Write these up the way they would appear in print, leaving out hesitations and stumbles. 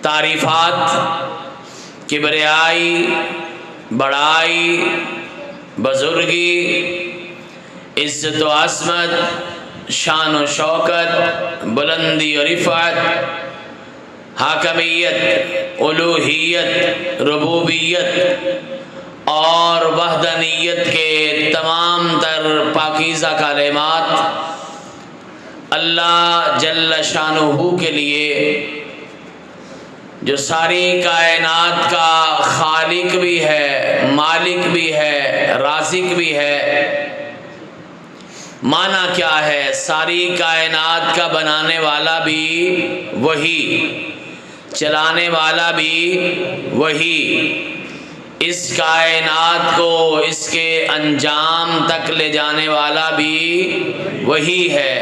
तारीफ़ात, किबरियाई, बड़ाई, बुजुर्गी, इज़्ज़त व अस्मत, शान व शौकत, बुलंदी और रिफ़अत, हाकमियत, उलूहियत, रुबूबियत और वहदानियत के तमाम तर पाकीज़ा कलिमात अल्लाह जल्ल शानुहु के लिए, जो सारी कायनात का खालिक भी है, मालिक भी है, राज़िक भी है। माना क्या है? सारी कायनात का बनाने वाला भी वही, चलाने वाला भी वही, इस कायनात को इसके अंजाम तक ले जाने वाला भी वही है,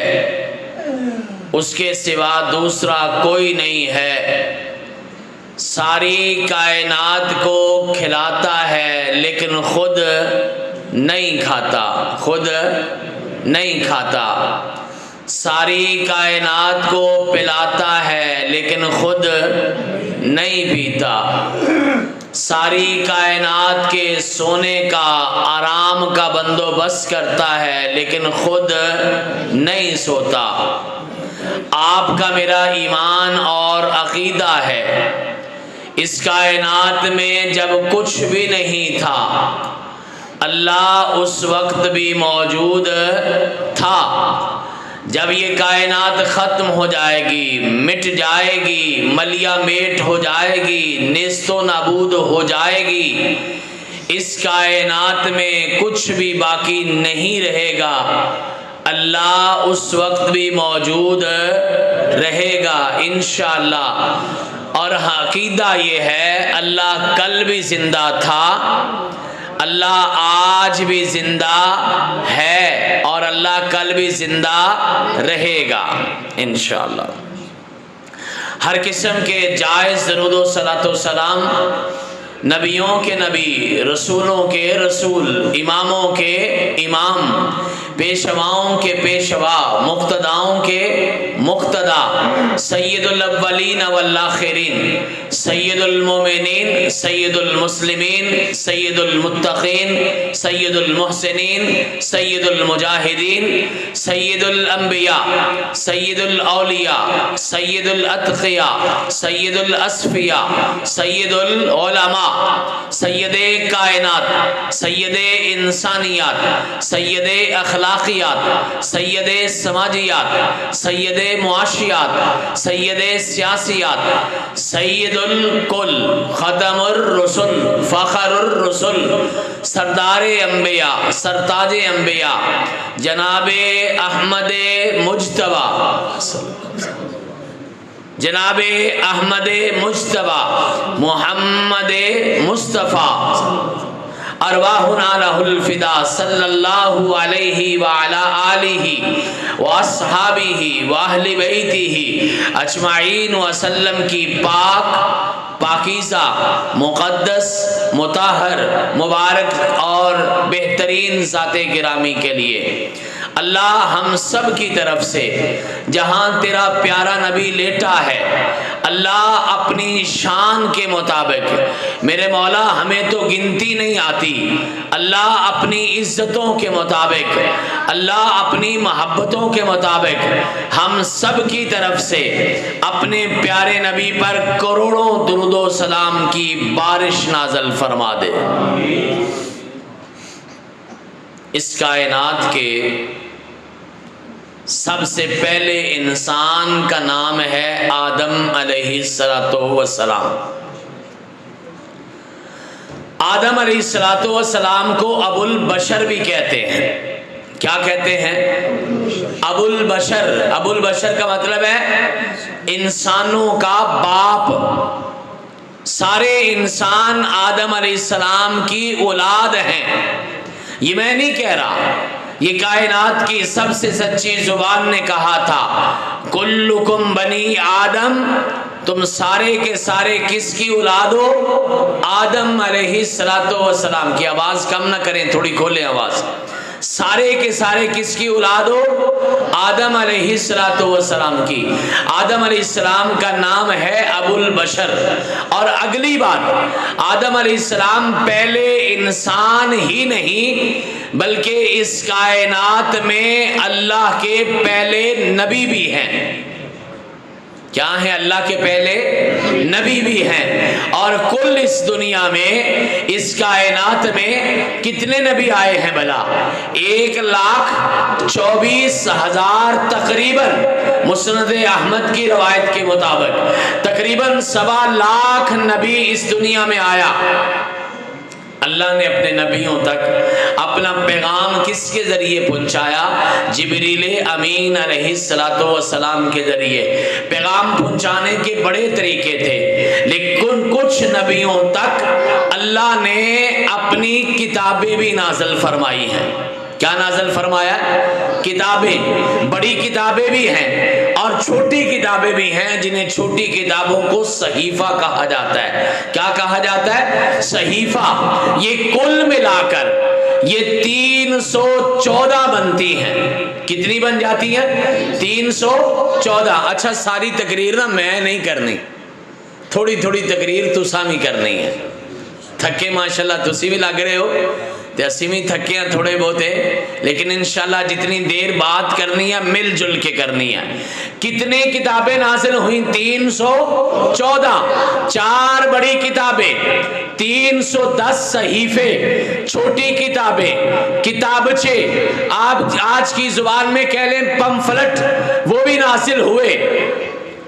उसके सिवा दूसरा कोई नहीं है। सारी कायनात को खिलाता है लेकिन खुद नहीं खाता, खुद नहीं खाता। सारी कायनात को पिलाता है लेकिन खुद नहीं पीता। सारी कायनात के सोने का, आराम का बंदोबस्त करता है लेकिन खुद नहीं सोता। आपका मेरा ईमान और अकीदा है, इस कायनात में जब कुछ भी नहीं था, अल्लाह उस वक्त भी मौजूद था। जब ये कायनात ख़त्म हो जाएगी, मिट जाएगी, मलिया मेट हो जाएगी, नेस्तो नाबूद हो जाएगी, इस कायनात में कुछ भी बाकी नहीं रहेगा, अल्लाह उस वक्त भी मौजूद रहेगा इंशाअल्लाह। और अक़ीदा ये है, अल्लाह कल भी ज़िंदा था, अल्लाह आज भी ज़िंदा है और अल्लाह कल भी ज़िंदा रहेगा इंशाअल्लाह। हर किस्म के जायज़ दरूद व सलातो सलाम नबियों के नबी, रसूलों के रसूल, इमामों के इमाम, पेशवाओं के पेशवा, मुक्तदाओं के मुक्तदा, सैयदुल अव्वलीन वल आखिरीन, सैयदुल मोमिनीन, सैयदुल मुस्लिमीन, सैयदुल मुत्तकीन, सैयदुल मुहसिनीन, सैयदुल मुजाहिदीन, सैयदुल अंबिया, सैयदुल औलिया, सैयदुल अत्क़िया, सैयदुल अस्फ़िया, सैयदुल उलमा, सैयदे कायनात, सैयदे इंसानियात, सैयदे अखलाकियात, सैयदे समाजियात, सैयदे मुआशियात, सैयदे सियासियात, सैयदुल कुल, ख़तमुर रुसुल, फ़ख़रुर रुसुल, सरदारे अंबिया, सरताजे अंबिया, जनाबे अहमदे मुज्तबा, जनाबे अहमदे मुज्तबा, मुहम्मदे मुस्तफ़ा, अरवाहुना लहुल फ़िदा सल्लल्लाहु अलैहि व अला आलिहि व अस्हाबिहि व अहलि बैतिहि अजमाइन व सल्लम की पाक, पाकीज़ा, मुक़द्दस, मुताहर, मुबारक और बेहतरीन ज़ाते गिरामी के लिए अल्लाह हम सब की तरफ से जहाँ तेरा प्यारा नबी लेटा है, अल्लाह अपनी शान के मुताबिक, मेरे मौला हमें तो गिनती नहीं आती, अल्लाह अपनी इज़्ज़तों के मुताबिक, अल्लाह अपनी मोहब्बतों के मुताबिक हम सब की तरफ से अपने प्यारे नबी पर करोड़ों दुरूदो सलाम की बारिश नाज़िल फरमा दे। इस कायनात के सबसे पहले इंसान का नाम है आदम अलैहिस्सलातु वस्सलाम। आदम अलैहिस्सलातु वस्सलाम को अबुल बशर भी कहते हैं। क्या कहते हैं? अबुल बशर। अबुल बशर का मतलब है इंसानों का बाप। सारे इंसान आदम अलैहिस्सलाम की औलाद हैं। ये मैं नहीं कह रहा, ये कायनात की सबसे सच्ची जुबान ने कहा था, कुल्लुकुम बनी आदम, तुम सारे के सारे किसकी औलाद हो? आदम अलैहिस्सलातु वस्सलाम की। आवाज़ कम ना करें, थोड़ी खोलें आवाज़। सारे के सारे किसकी औलाद हो? आदम अलैहिस्सलातु वस्सलाम की। आदम अलैहिस्सलाम का नाम है अबुल बशर। और अगली बात, आदम अलैहिस्सलाम पहले इंसान ही नहीं बल्कि इस कायनात में अल्लाह के पहले नबी भी हैं। क्या है? अल्लाह के पहले नबी भी हैं। और कुल इस दुनिया में, इस कायनात में कितने नबी आए हैं भला? 1,24,000 तकरीबन, मुस्नद अहमद की रवायत के मुताबिक तकरीबन 1.25 लाख नबी इस दुनिया में आया। अल्लाह ने अपने नबियों तक अपना पैगाम किसके जरिए पहुंचाया? जिब्रील अमीन अलैहिस्सलातु वस्सलाम के जरिए। पैगाम पहुंचाने के बड़े तरीके थे, लेकिन कुछ नबियों तक अल्लाह ने अपनी किताबें भी नाज़िल फरमाई हैं। क्या नाज़िल फरमाया? किताबें। बड़ी किताबें भी हैं और छोटी किताबें भी हैं, जिन्हें छोटी किताबों को सहीफा कहा जाता है। क्या कहा जाता है? सहीफा। ये कुल मिलाकर ये 314 बनती हैं। कितनी बन जाती हैं? 314। अच्छा, सारी तकरीर ना मैं नहीं करनी, थोड़ी थोड़ी तकरीर तुसामी करनी है। थके माशाल्लाह तुसी भी लग रहे हो ते असी भी थके हैं थोड़े बहुत है, लेकिन इंशाल्लाह जितनी देर बात करनी है मिलजुल के करनी है। कितने किताबें नाज़िल हुई? 314। 4 बड़ी किताबें, 310 सहीफे, छोटी किताबें, किताबचे, आप आज की जुबान में कह लें पंफलेट, वो भी नाज़िल हुए।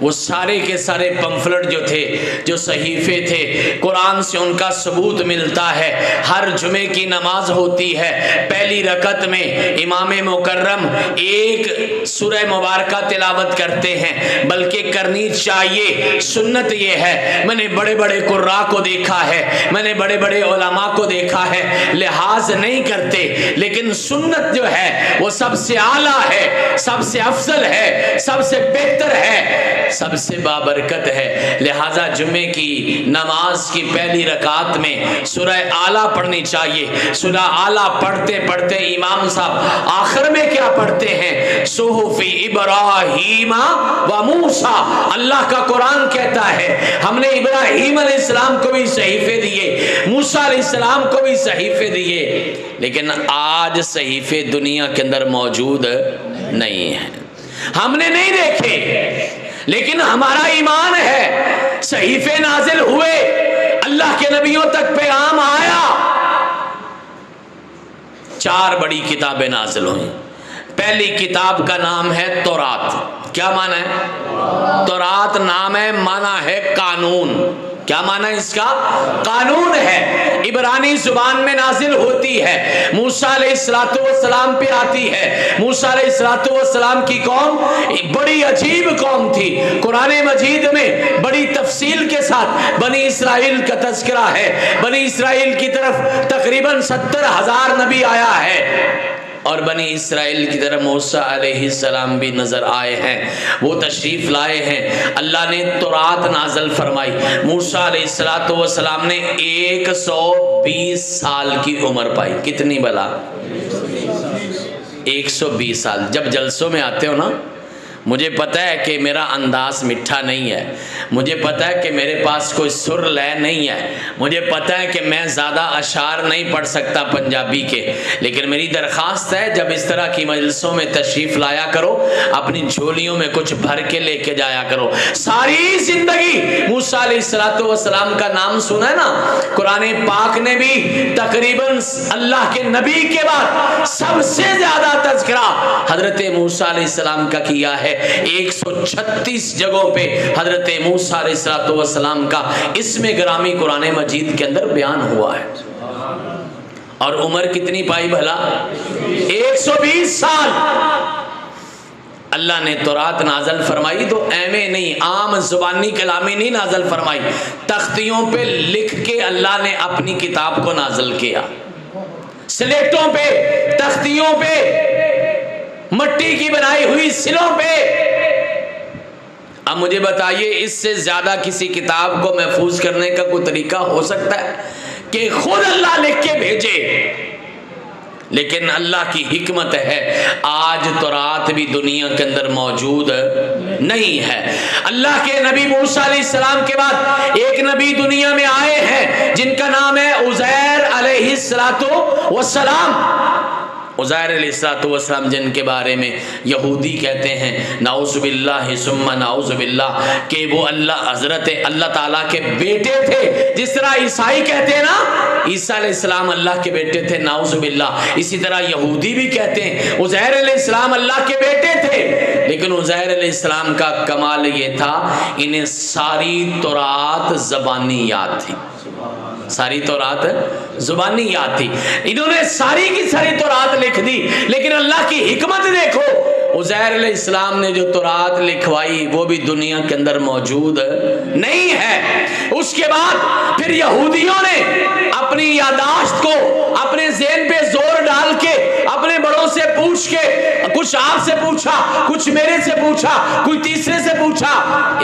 वो सारे के सारे पंफलेट जो थे, जो सहीफे थे, कुरान से उनका सबूत मिलता है। हर जुमे की नमाज होती है, पहली रकत में इमाम मुकर्रम एक सूरह मुबारका तिलावत करते हैं, बल्कि करनी चाहिए। सुन्नत ये है, मैंने बड़े बड़े कुर्रा को देखा है, मैंने बड़े बड़े उलमा को देखा है, लिहाज नहीं करते, लेकिन सुन्नत जो है वो सबसे आला है, सबसे अफजल है, सबसे बेहतर है, सबसे बाबरकत है। लिहाजा जुमे की नमाज की पहली रकात में सूरह आला पढ़नी चाहिए। सूरह आला पढ़ते पढ़ते इमाम साहब आखिर में क्या पढ़ते हैं? सुहुफ़ी इब्राहीम व मूसा। अल्लाह का कुरान कहता है हमने इब्राहीम अलैहिस्सलाम को भी सहीफे दिए, मूसा अलैहिस्सलाम को भी सहीफे दिए, लेकिन आज सहीफे दुनिया के अंदर मौजूद नहीं है। हमने नहीं देखे, लेकिन हमारा ईमान है। सहीफे नाजिल हुए, अल्लाह के नबियों तक पैगाम आया। 4 बड़ी किताबें नाजिल हुई। पहली किताब का नाम है तौरात। क्या माना है? तौरात नाम है, माना है कानून। क्या माना इसका? कानून है। इब्रानी जुबान में नाजिल होती है, मूसा अलैहिस्सलातु वस्सलाम पे आती है। मूसा अलैहिस्सलातु वस्सलाम की कौम बड़ी अजीब कौम थी। कुरान मजीद में बड़ी तफसील के साथ बनी इसराइल का तज़किरा है। बनी इसराइल की तरफ तकरीबन 70,000 नबी आया है, और बनी इसराइल की तरफ मूसा अलैहिस्सलाम भी नजर आए हैं, वो तशरीफ लाए हैं। अल्लाह ने तौरात नाज़िल फरमाई। मूसा अलैहिस्सलातु वस्सलाम ने 120 साल की उम्र पाई। कितनी भला? 120 साल। जब जलसों में आते हो ना, मुझे पता है कि मेरा अंदाज मिठा नहीं है, मुझे पता है कि मेरे पास कोई सुर लय नहीं है, मुझे पता है कि मैं ज़्यादा अशार नहीं पढ़ सकता पंजाबी के, लेकिन मेरी दरख्वास्त है जब इस तरह की मजलिसों में तशरीफ़ लाया करो, अपनी झोलियों में कुछ भर के लेके जाया करो। सारी ज़िंदगी मूसा अलैहिस्सलातु वस्सलाम का नाम सुना है ना, कुरान पाक ने भी तकरीबन अल्लाह के नबी के बाद सबसे ज़्यादा तज़किरा हज़रत मूसा अलैहिस्सलाम का किया है। 136 जगहों पे हजरत मूसा अलैहिस्सलातु वस्सलाम का इसमें ग्रामी कुरान मजीद के अंदर बयान हुआ है। और उम्र कितनी पाई भला? 120 साल। अल्लाह ने तौरात नाज़िल फरमाई तो एमे नहीं, आम जुबानी कलामी नहीं नाज़िल फरमाई, तख्तियों पे लिख के अल्लाह ने अपनी किताब को नाज़िल किया। स्लेटों पे, तख्तियों पे, मट्टी की बनाई हुई सिलों पे। अब मुझे बताइए, इससे ज्यादा किसी किताब को महफूज करने का कोई तरीका हो सकता है कि खुद अल्लाह लिख के भेजे? लेकिन अल्लाह की हिकमत है आज तौरात भी दुनिया के अंदर मौजूद नहीं है। अल्लाह के नबी मूसा अलैहिस्सलाम के बाद एक नबी दुनिया में आए हैं जिनका नाम है उज़ैर अलैहिस्सलातु वस्सलाम। उज़ैर अलैहिस्सलाम जिनके बारे में यहूदी कहते हैं नाउज़ु बिल्लाहि सुम्मा नाउज़ु बिल्लाह कि वो अल्लाह ताला के बेटे थे। जिस तरह ईसाई कहते हैं ना ईसा अलैहिस्सलाम अल्लाह के बेटे थे नाउज़ु बिल्लाह, इसी तरह यहूदी भी कहते हैं उज़ैर अलैहिस्सलाम अल्लाह के बेटे थे। लेकिन उज़ैर अलैहिस्सलाम का कमाल ये था इन्हें सारी तौरात ज़बानी याद थी, सारी तौरात जुबानी याद थी। इन्होंने सारी की सारी तौरात लिख दी। लेकिन अल्लाह की हिकमत देखो, उज़ैर अलैहिस्सलाम ने जो तौरात लिखवाई वो भी दुनिया के अंदर मौजूद नहीं है। उसके बाद फिर यहूदियों ने अपनी यादाश्त को अपने ज़हन पे जोर डाल के अपने बड़ों से पूछ के, कुछ आपसे पूछा, कुछ मेरे से पूछा, कोई तीसरे से पूछा,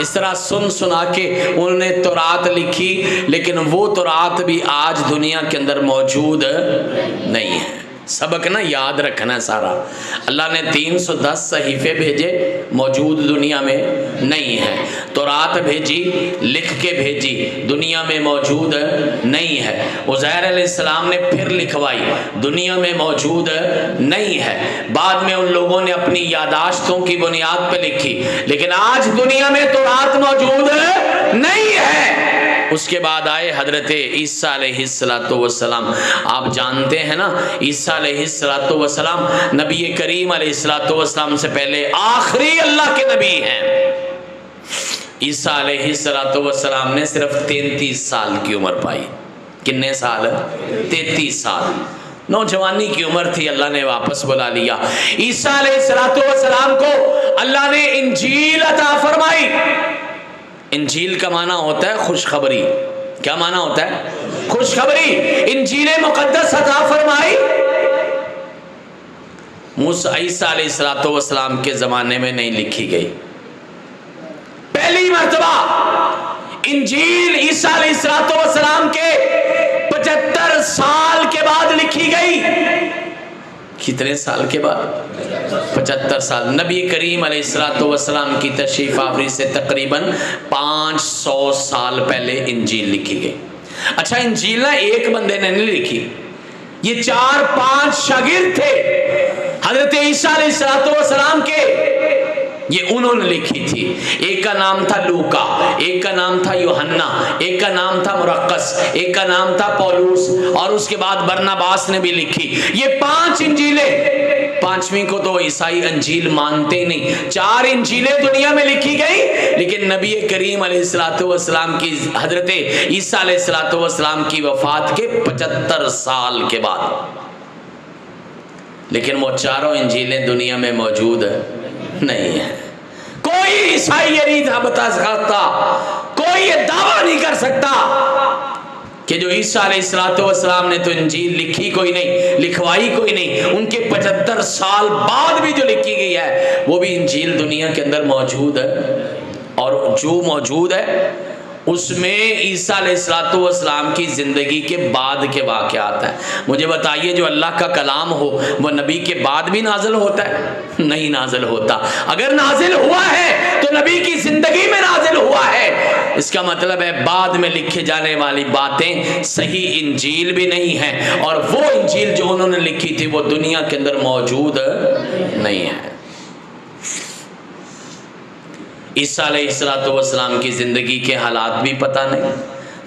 इस तरह सुन सुना के उन्होंने तौरात लिखी। लेकिन वो तौरात भी आज दुनिया के अंदर मौजूद नहीं है। सबक ना याद रखना सारा। अल्लाह ने 310 सहीफे भेजे, मौजूद दुनिया में नहीं है। तौरात भेजी, लिख के भेजी, दुनिया में मौजूद नहीं है। उज़ैर अलैहिस्सलाम ने फिर लिखवाई, दुनिया में मौजूद नहीं है। बाद में उन लोगों ने अपनी यादाश्तों की बुनियाद पर लिखी, लेकिन आज दुनिया में तौरात मौजूद नहीं है। उसके बाद आए हजरत ईसा अलैहिस्सलातु वस्सलाम। आप जानते हैं ना ईसा अलैहिस्सलातु वस्सलाम नबी करीम अलैहिस्सलातु वस्सलाम से पहले आखिरी अल्लाह के नबी हैं। ईसा अलैहिस्सलातु वस्सलाम ने सिर्फ 33 साल की उम्र पाई। कितने साल? 33 साल। नौजवानी की उम्र थी, अल्लाह ने वापस बुला लिया। ईसा अलैहिस्सलातु वस्सलाम को अल्लाह ने इंजील अता फरमाई। इंजील का माना होता है खुशखबरी। क्या माना होता है? खुशखबरी। इंजील मुकद्दस अता फरमाई मूसा ईसा अलैहिस्सलातु वस्सलाम के जमाने में नहीं लिखी गई। पहली मर्तबा इंजील ईसा अलैहिस्सलातु वस्सलाम के 75 साल के बाद लिखी गई। कितने साल के बाद? 75 साल। नबी करीम अलैहिस्सलातु वस्सलाम की तशरीफ आवरी से तकरीबन 500 साल पहले इंजील लिखी गई। अच्छा, इंजील ना एक बंदे ने नहीं लिखी, ये 4-5 शागिर्द थे हजरत ईसा अलैहिस्सलातु वस्सलाम के, ये उन्होंने लिखी थी। एक का नाम था लूका, एक का नाम था यूहन्ना, एक का नाम था मुरक्कस, एक का नाम था पौलुस, और उसके बाद बरनबास ने भी लिखी। ये 5 इंजीलें। 5वीं को तो ईसाई इंजील मानते नहीं। 4 इंजीलें दुनिया में लिखी गई, लेकिन नबी करीम अलैहिस्सलातु वस्सलाम की हजरत ईसा अलैहिस्सलातु वस्सलाम की वफात के 75 साल के बाद। लेकिन वो 4 इंजीलें दुनिया में मौजूद नहीं है। कोई ईसाई ये नहीं था बता सकता, कोई ये दावा नहीं कर सकता कि जो ईसा अलैहिस्सलातु वस्सलाम ने तो इंजील लिखी कोई नहीं, लिखवाई कोई नहीं। उनके 75 साल बाद भी जो लिखी गई है वो भी इंजील दुनिया के अंदर मौजूद है। और जो मौजूद है उसमें ईसा अलैहिस्सलातु वस्सलाम की ज़िंदगी के बाद के वाक़यात हैं। मुझे बताइए, जो अल्लाह का कलाम हो वो नबी के बाद भी नाजिल होता है? नहीं नाजिल होता। अगर नाजिल हुआ है तो नबी की ज़िंदगी में नाजिल हुआ है। इसका मतलब है बाद में लिखे जाने वाली बातें सही इंजील भी नहीं है, और वो इंजील जो उन्होंने लिखी थी वो दुनिया के अंदर मौजूद नहीं है। ईसा अलैहिस्सलातु वस्सलाम की ज़िंदगी के हालात भी पता नहीं।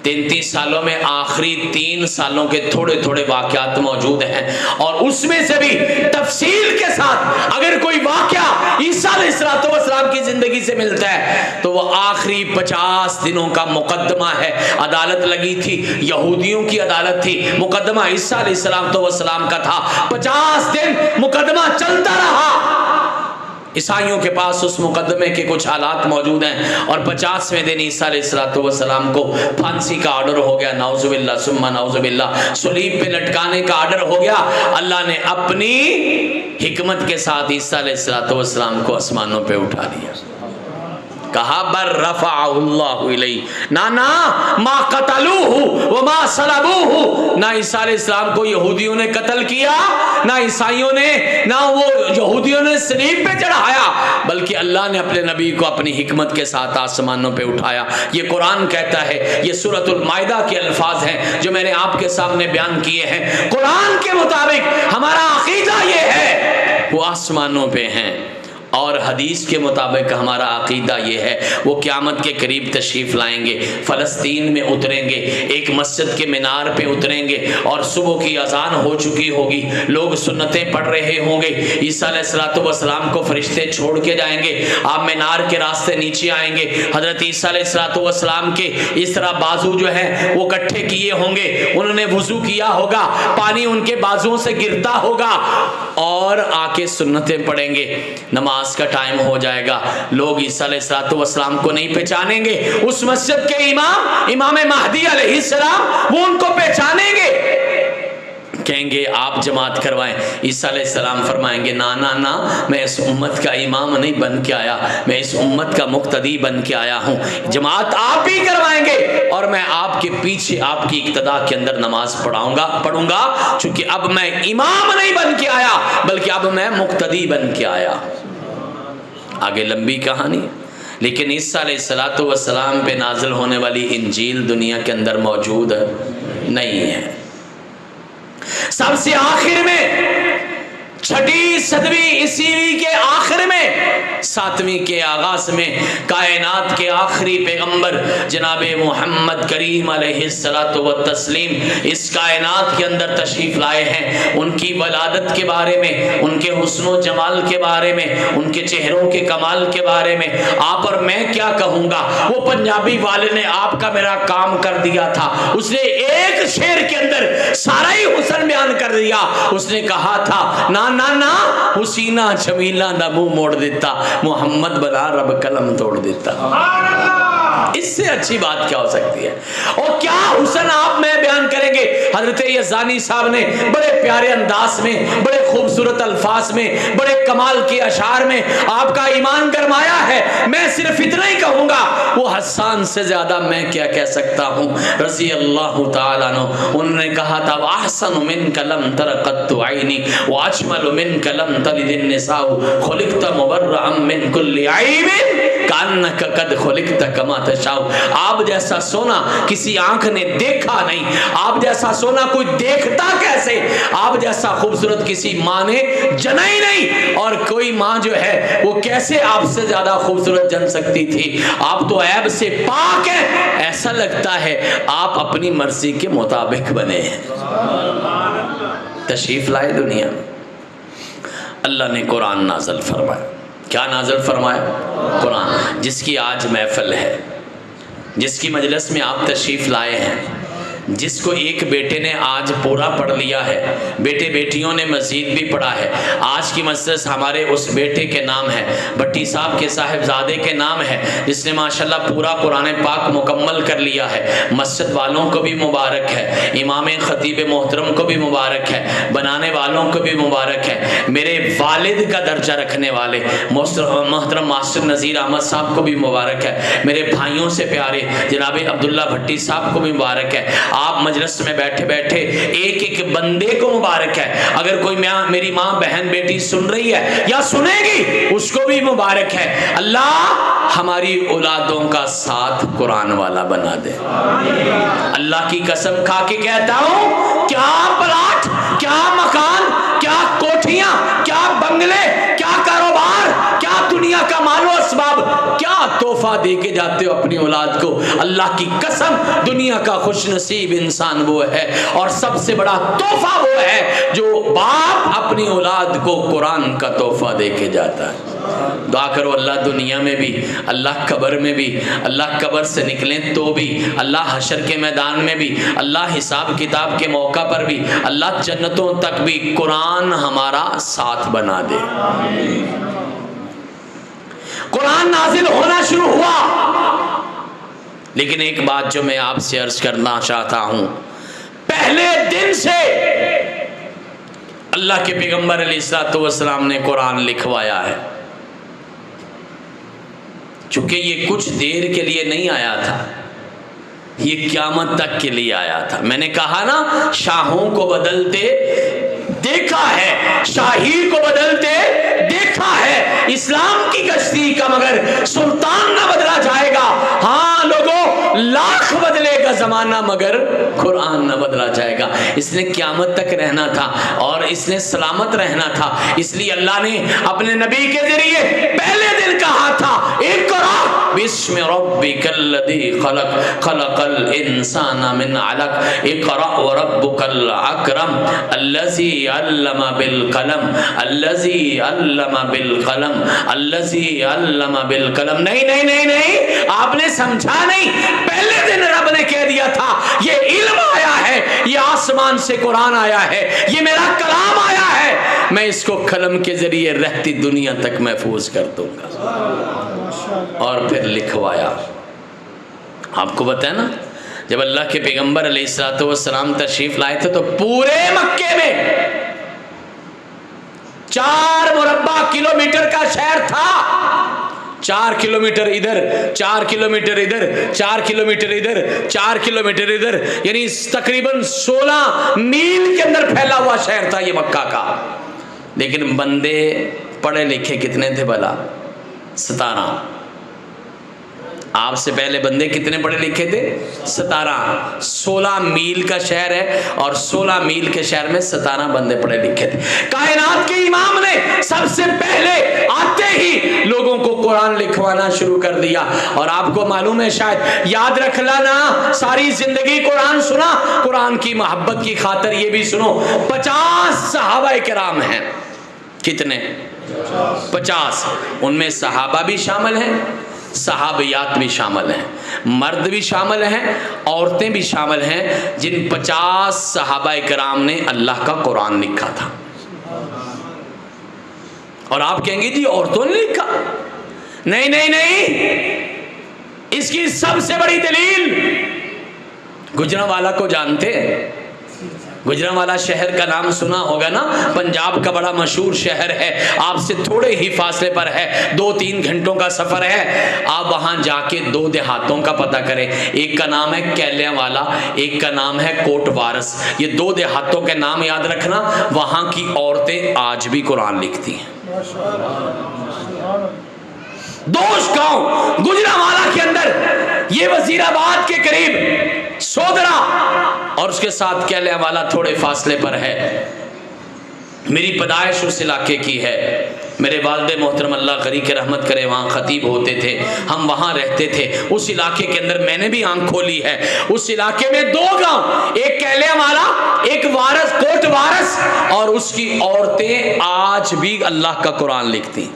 33 सालों में आखिरी 3 सालों के थोड़े थोड़े वाक़यात मौजूद हैं, और उसमें से भी तफसील के साथ अगर कोई वाक़या ईसा अलैहिस्सलातु वस्सलाम की ज़िंदगी से मिलता है तो वो आखिरी 50 दिनों का मुकदमा है। अदालत लगी थी, यहूदियों की अदालत थी, मुकदमा ईसा अलैहिस्सलातु वस्सलाम का था। 50 दिन मुकदमा चलता रहा। ईसाइयों के पास उस मुकदमे के कुछ हालात मौजूद हैं, और 50वें दिन ईसा अलैहिस्सलातु वस्सलाम को फांसी का ऑर्डर हो गया। नाउज़ुबिल्लाह सुम्मा नाउज़ुबिल्लाह, सलीब पे लटकाने का ऑर्डर हो गया। अल्लाह ने अपनी हिकमत के साथ ईसा अलैहिस्सलातु वस्सलाम को आसमानों पे उठा लिया। कहा बर रफ़अहुल्लाहु इलैहि, ना ना मा क़तलूहु व मा सलबूहु, ना ईसा अलैहिस्सलाम को यहूदियों ने कत्ल किया, ना ईसाइयों ने, ना वो यहूदियों ने सलीब पे चढ़ाया, बल्कि अल्लाह ने अपने नबी को अपनी हिकमत के साथ आसमानों पे उठाया। ये कुरान कहता है, ये सूरतुल माइदा के अल्फाज हैं जो मैंने आपके सामने बयान किए हैं। कुरान के मुताबिक हमारा अकीदा ये है वो आसमानों पे हैं, और हदीस के मुताबिक हमारा अकीदा ये है वो क़यामत के करीब तशरीफ़ लाएंगे, फ़लस्तीन में उतरेंगे, एक मस्जिद के मीनार पे उतरेंगे और सुबह की अजान हो चुकी होगी, लोग सुन्नतें पढ़ रहे होंगे, ईसा अलैहिस्सलातु वस्सलाम को फरिश्ते छोड़ के जाएंगे, आप मीनार के रास्ते नीचे आएंगे, हज़रत ईसा अलैहिस्सलातु वस्सलाम के इस तरह बाजू जो है वो इकट्ठे किए होंगे, उन्होंने वुज़ू किया होगा, पानी उनके बाजुओं से गिरता होगा और आके सुन्नतें पढ़ेंगे। नमाज का टाइम हो जाएगा, लोग ईसा अलैहिस्सलातु वस्सलाम को नहीं पहचानेंगे, उस मस्जिद के इमाम महदी अलैहिस्सलाम वो उनको पहचानेंगे, कहेंगे आप जमात करवाएं। ईसा अलैहिस्सलाम फरमाएंगे ना ना ना, मैं इस उम्मत का इमाम नहीं बन के आया, मैं इस उम्मत का मुक्तदी बन के आया हूँ, जमात आप ही करवाएंगे और मैं आपके पीछे आपकी इक्तदा के अंदर नमाज पढ़ूंगा, चूंकि अब मैं इमाम नहीं बन के आया बल्कि अब मैं मुक्तदी बन के आया। आगे लंबी कहानी, लेकिन ईसा अलैहिस्सलातु वस्सलाम पे नाजिल होने वाली इंजील दुनिया के अंदर मौजूद नहीं है। सबसे आखिर में 6वीं 7वीं ईस्वी के आखिर में 7वीं के आगाज में कायनात के आखिरी पैगंबर जनाब मोहम्मद करीम अलैहिस्सलातु व तस्लीम इस कायनात के अंदर तशरीफ लाए हैं। उनकी वलादत के बारे में, उनके हुस्न जमाल के बारे में, उनके चेहरों के कमाल के बारे में आप और मैं क्या कहूँगा। वो पंजाबी वाले ने आपका मेरा काम कर दिया था, उसने एक शेर के अंदर सारा ही हुस्न बयान कर दिया। उसने कहा था ना ना ना हुसीना जमीला ना मुंह मोड़ देता, मोहम्मद बना रब कलम तोड़ देता। इससे अच्छी बात क्या हो सकती है। और क्या हुस्न आप मैं बयान करेंगे। हजरत यज़ानी साहब ने बड़े प्यारे अंदाज में, बड़े खूबसूरत अल्फाज में, बड़े कमाल के अशार में आपका ईमान गरमाया है। मैं सिर्फ इतना ही कहूंगा, वो हसन से ज्यादा मैं क्या कह सकता हूँ। रज़ी अल्लाह तआला अन्हु उन्होंने कहा था अहसन मिन कलम तरक़त आइनी व अजमल मिन कलम तलिदिन निसाउ खुलिक़त मुबर्रअम मिन कुल्लि ऐबिन कान्नका कद खुलिक़त कमा तशाउ। आप जैसा सोना किसी आंख ने देखा नहीं, आप जैसा सोना कोई देखता कैसे, आप जैसा खूबसूरत किसी माँ ने जना ही नहीं, और कोई माँ जो है वो कैसे आपसे ज्यादा खूबसूरत जन सकती थी। आप तो ऐब से पाक हैं, ऐसा लगता है आप अपनी मर्जी के मुताबिक बने हैं। तशरीफ लाए दुनिया में, अल्लाह ने कुरान नाज़िल फरमाया। क्या नाज़िल फरमाया? कुरान। जिसकी आज महफिल है, जिसकी मजलिस में आप तशरीफ़ लाए हैं, जिसको एक बेटे ने आज पूरा पढ़ लिया है, बेटे बेटियों ने मज़ीद भी पढ़ा है। आज की मजलिस हमारे उस बेटे के नाम है, भट्टी साहब के साहिबजादे के नाम है, जिसने माशाल्लाह पूरा कुरान पाक मुकम्मल कर लिया है। मस्जिद वालों को भी मुबारक है, इमाम खतीब मोहतरम को भी मुबारक है, बनाने वालों को भी मुबारक है, मेरे वालिद का दर्जा रखने वाले मोहतरम मास्टर नज़ीर अहमद साहब को भी मुबारक है, मेरे भाइयों से प्यारे जनाब अब्दुल्ला भट्टी साहब को भी मुबारक है। आप मजलिस में बैठे बैठे एक एक बंदे को मुबारक है। अगर कोई मेरी माँ बहन बेटी सुन रही है या सुनेगी, उसको भी मुबारक है। अल्लाह हमारी औलादों का साथ कुरान वाला बना दे। अल्लाह की कसम खा के कहता हूँ, क्या प्लाट, क्या मकान, क्या कोठियां, क्या बंगले, क्या कारोबार, क्या दुनिया का मालो असबाब, क्या तोहफा दे के जाते हो अपनी औलाद को। अल्लाह की कसम, दुनिया का खुश नसीब इंसान वो है, और सबसे बड़ा तोहफा वो है जो बाप अपनी औलाद को कुरान का तोहफा दे के जाता है। दुआ करो अल्लाह दुनिया में भी, अल्लाह कब्र में भी, अल्लाह कब्र से निकलें तो भी, अल्लाह हशर के मैदान में भी, अल्लाह हिसाब किताब के मौका पर भी, अल्लाह जन्नतों तक भी कुरान हमारा साथ बना दे। कुरान नाजिल होना शुरू हुआ, लेकिन एक बात जो मैं आपसे अर्ज करना चाहता हूं, पहले दिन से अल्लाह के पैगंबर अलैहिस्सलातु वस्सलाम ने कुरान लिखवाया है। चूंकि ये कुछ देर के लिए नहीं आया था, ये क़यामत तक के लिए आया था। मैंने कहा ना, शाहों को बदलते देखा है, शाही को बदलते देखा है, इस्लाम की गश्ती का मगर सुल्तान ना बदला जाएगा। हाँ लोगों, लाख बदलेगा जमाना मगर कुरान ना बदला जाएगा। इसने क़यामत तक रहना था और इसने सलामत रहना था, इसलिए अल्लाह ने अपने नबी के जरिए पहले दिन कहा था, इक़रा बिस्मि रब्बिकल्लज़ी खलक़, खलक़ल इंसाना मिन अलक़, इक़रा व रब्बुकल अकरम, अल्लज़ी अल्लमा बिल कलम, अल्लज़ी अल्लमा बिल कलम, अल्लज़ी अल्लमा बिल कलम। नहीं नहीं नहीं नहीं, आपने समझा नहीं। पहले दिन रब ने कह दिया था, ये इल्म आया है, ये आसमान से कुरान आया है, ये मेरा कलाम आया है, मैं इसको कलम के जरिए रहती दुनिया तक महफूज कर दूंगा। और फिर लिखवाया। आपको बताया ना, जब अल्लाह के पैगंबर अलैहिस्सलातु वस्सलाम तशरीफ लाए थे तो पूरे मक्के में 4 मुरब्बा किलोमीटर का शहर था। 4 किलोमीटर इधर, 4 किलोमीटर इधर, 4 किलोमीटर इधर, 4 किलोमीटर इधर, यानी तकरीबन 16 मील के अंदर फैला हुआ शहर था ये मक्का का। लेकिन बंदे पढ़े लिखे कितने थे भला? 17। आपसे पहले बंदे कितने पढ़े लिखे थे? 17। 16 मील का शहर है और 16 मील के शहर में 17 बंदे पढ़े लिखे थे। कायनात के इमाम ने सबसे पहले आते ही लोगों को कुरान लिखवाना शुरू कर दिया। और आपको मालूम है, शायद याद रख लाना, सारी जिंदगी कुरान सुना, कुरान की मोहब्बत की खातिर ये भी सुनो, 50 सहाबा किराम हैं। कितने? 50। उनमें सहाबा भी शामिल हैं, सहाबियात भी शामिल हैं, मर्द भी शामिल हैं, औरतें भी शामिल हैं, जिन 50 सहाबा किराम ने अल्लाह का कुरान लिखा था। और आप कहेंगे जी औरतों ने लिखा? नहीं नहीं नहीं, इसकी सबसे बड़ी दलील गुजरांवाला को जानते हैं? गुजरांवाला शहर का नाम सुना होगा ना, पंजाब का बड़ा मशहूर शहर है, आपसे थोड़े ही फासले पर है, 2-3 घंटों का सफर है। आप वहां जाके 2 देहातों का पता करें, एक का नाम है कैलियांवाला, एक का नाम है कोटवारस। ये 2 देहातों के नाम याद रखना। वहां की औरतें आज भी कुरान लिखती हैं। दोस्त गांव गुजरांवाला के अंदर, ये वजीराबाद के करीब सोदरा और उसके साथ कैलियांवाला थोड़े फासले पर है। मेरी पैदाइश उस इलाके की है। मेरे वालिद मोहतरम अल्लाह गरी के रहमत करे वहाँ खतीब होते थे, हम वहाँ रहते थे। उस इलाके के अंदर मैंने भी आंख खोली है। उस इलाके में 2 गांव, एक कैलियांवाला, एक वारस, कोट वारस, और उसकी औरतें आज भी अल्लाह का कुरान लिखती।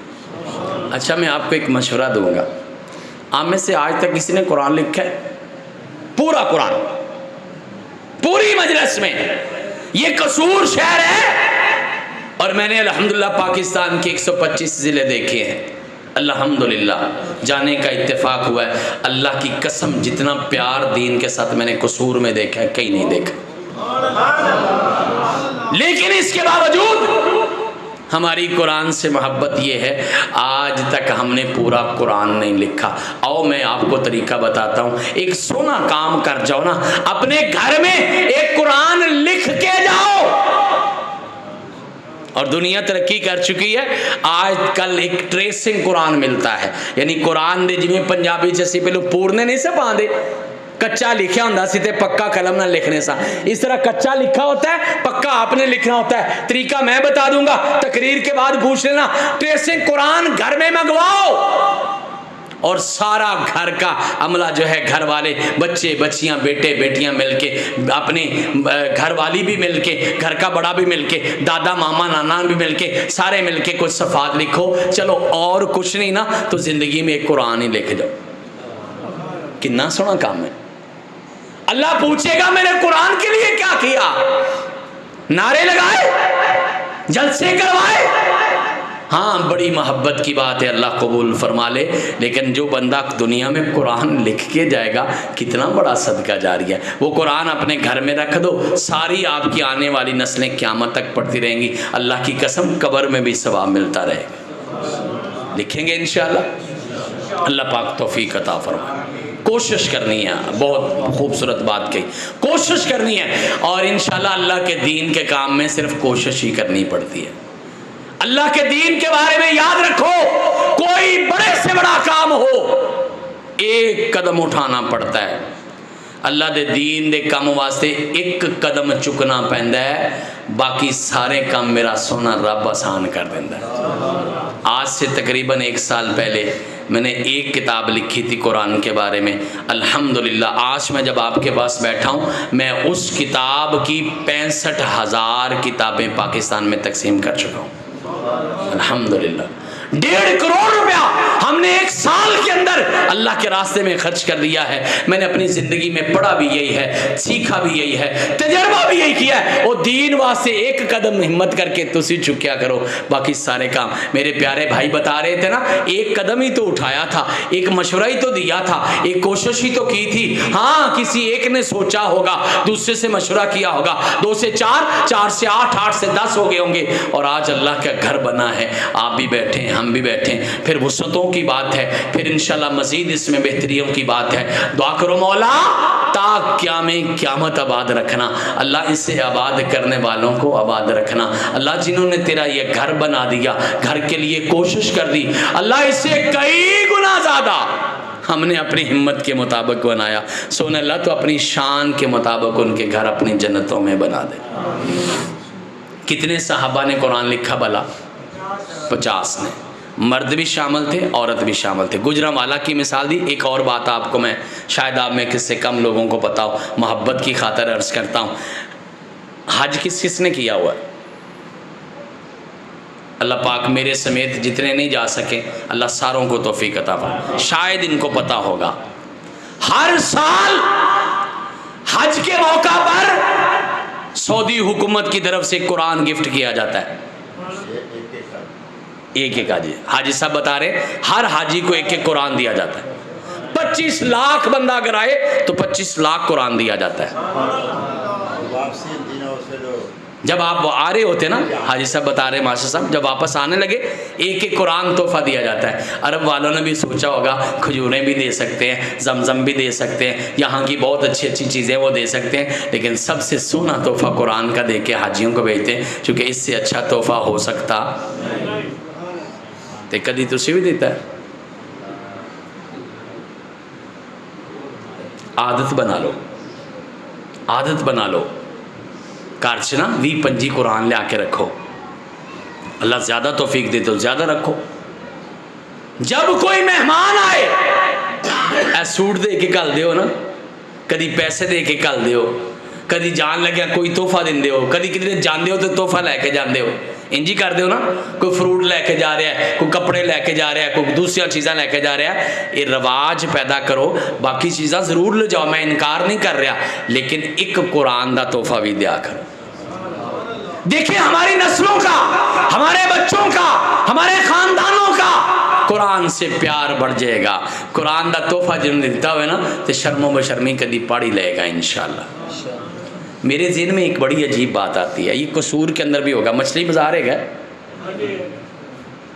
अच्छा, मैं आपको एक मशवरा दूंगा, आप में से आज तक किसी ने कुरान लिखा है? पूरा कुरान, पूरी मजलिस में? ये कसूर शहर है और मैंने अल्हम्दुलिल्लाह पाकिस्तान के 125 ज़िले देखे हैं। अल्हम्दुलिल्लाह जाने का इत्तेफाक हुआ है। अल्लाह की कसम, जितना प्यार दीन के साथ मैंने कसूर में देखा है, कहीं नहीं देखा। लेकिन इसके बावजूद हमारी कुरान से मोहब्बत ये है, आज तक हमने पूरा कुरान नहीं लिखा। आओ मैं आपको तरीका बताता हूँ। एक सोना काम कर जाओ ना, अपने घर में एक कुरान लिख के जाओ। और दुनिया तरक्की कर चुकी है, आजकल एक ट्रेसिंग कुरान मिलता है, यानी कुरान दे जिमें पंजाबी जैसे पहले पूरने नहीं से पाते, कच्चा लिखा होता सी ते पक्का कलम ना लिखने सा, इस तरह कच्चा लिखा होता है, पक्का आपने लिखना होता है। तरीका मैं बता दूंगा, तकरीर के बाद पूछ लेना। ट्रेसिंग कुरान घर में मंगवाओ और सारा घर का अमला जो है, घर वाले, बच्चे बच्चियां, बेटे बेटियां मिलके, अपने घर वाली भी मिलके, घर का बड़ा भी मिलके, दादा मामा नाना भी मिलके, सारे मिलके कुछ सफ़ात लिखो। चलो और कुछ नहीं ना तो जिंदगी में एक कुरान ही लिख जाओ। कितना सोना काम है। अल्लाह पूछेगा मैंने कुरान के लिए क्या किया? नारे लगाए, जलसे करवाए? हाँ, बड़ी मोहब्बत की बात है, अल्लाह कबूल फरमा ले। लेकिन जो बंदा दुनिया में कुरान लिख के जाएगा, कितना बड़ा सदका जारी है। वो कुरान अपने घर में रख दो, सारी आपकी आने वाली नस्लें क़यामत तक पढ़ती रहेंगी। अल्लाह की कसम, कब्र में भी सवाब मिलता रहेगा। लिखेंगे इंशाअल्लाह। अल्लाह पाक तौफीक अता फरमाए। कोशिश करनी है, बहुत खूबसूरत बात कही, कोशिश करनी है। और इंशाल्लाह अल्लाह के दीन के काम में सिर्फ कोशिश ही करनी पड़ती है। अल्लाह के दीन के बारे में याद रखो, कोई बड़े से बड़ा काम हो, एक कदम उठाना पड़ता है। अल्लाह दे दीन दे काम वास्ते एक कदम चुकना पैंदा है, बाकी सारे काम मेरा सोना रब आसान कर देता है। आज से तकरीबन 1 साल पहले मैंने एक किताब लिखी थी कुरान के बारे में। अल्हम्दुलिल्लाह आज मैं जब आपके पास बैठा हूँ, मैं उस किताब की 65,000 किताबें पाकिस्तान में तकसीम कर चुका हूँ। अल्हम्दुलिल्लाह 1.5 करोड़ रुपया हमने 1 साल के अंदर अल्लाह के रास्ते में खर्च कर दिया है। मैंने अपनी ज़िंदगी में पढ़ा भी यही है, सीखा भी यही है, तजर्बा भी यही किया है। और दीन वास्ते एक कदम हिम्मत करके तुसी चुक्या करो, बाकी सारे काम। मेरे प्यारे भाई बता रहे थे ना, एक कदम ही तो उठाया था, एक मशवरा ही तो दिया था, एक कोशिश ही तो की थी। हाँ, किसी एक ने सोचा होगा, दूसरे से मशवरा किया होगा, 2 से 4, 4 से 8, 8 से 10 हो गए होंगे, और आज अल्लाह का घर बना है। आप भी बैठे हैं, हम भी बैठे, फिर वुसअतों की बात है, फिर इंशाल्लाह मजीद इसमें बेहतरियों की बात है। दुआ करो मौला ता क़यामत आबाद रखना, अल्लाह इसे आबाद करने वालों को आबाद रखना। अल्लाह जिन्होंने तेरा ये घर बना दिया, घर के लिए कोशिश कर दी, अल्लाह इससे कई गुना ज़्यादा हमने अपनी हिम्मत के मुताबिक बनाया। सोने अल्लाह तो अपनी शान के मुताबिक उनके घर अपनी जन्नतों में बना दे। कितने सहाबा ने कुरान लिखा भला? 50 ने। मर्द भी शामिल थे, औरत भी शामिल थे। गुजरांवाला की मिसाल दी। एक और बात आपको मैं, शायद आप में किससे कम लोगों को पता हो, मोहब्बत की खातिर अर्ज़ करता हूँ। हज किस किस ने किया हुआ है? अल्लाह पाक मेरे समेत जितने नहीं जा सके, अल्लाह सारों को तौफीक अता फरमाए। शायद इनको पता होगा, हर साल हज के मौका पर सऊदी हुकूमत की तरफ से कुरान गिफ्ट किया जाता है। एक हाजी, हाजी साहब बता रहे, हर हाजी को एक कुरान दिया जाता है। 25 लाख बंदा अगर आए तो 25 लाख कुरान दिया जाता है। जब आप आ रहे होते ना, हाजी साहब बता रहे, मास्टर साहब, जब वापस आने लगे एक कुरान तोहफा दिया जाता है। अरब वालों ने भी सोचा होगा खजूरें भी दे सकते हैं, जमजम भी दे सकते हैं, यहाँ की बहुत अच्छी अच्छी चीज़ें वो दे सकते हैं, लेकिन सबसे सोना तोहफा कुरान का दे के हाजियों को भेजते हैं, क्योंकि इससे अच्छा तोहफा हो सकता तो कभी तुझे भी देता है। आदत बना लो, आदत बना लो। घर च ना 20-25 कुरान लिया के रखो, अल्लाह ज़्यादा तौफीक दे तो ज़्यादा रखो। जब कोई मेहमान आए, ऐ सूट दे के घल दो ना, कभी पैसे दे के घल दो, कभी जान लग्या कोई तोहफा देंदे हो, कभी किधरे जाते हो तो तोहफा लैके जाते हो, इंज ही कर दो ना। कोई फ्रूट लैके जा रहा है, कोई कपड़े लैके जा रहा है, कोई दूसरी चीज़ा लैके जा रहा है, ये रिवाज पैदा करो। बाकी चीज़ा ज़रूर ले जाओ, मैं इनकार नहीं कर रहा, लेकिन एक कुरान का तोहफा भी दिया करो। देखिए हमारी नस्लों का, हमारे बच्चों का, हमारे खानदानों का कुरान से प्यार बढ़ जाएगा। कुरान का तोहफा जिन्होंने दिता हुआ ना, तो शर्मो बशर्मी कभी पढ़ ही लेगा इंशाल्लाह। मेरे ज़हन में एक बड़ी अजीब बात आती है, ये कसूर के अंदर भी होगा। मछली बाज़ार है,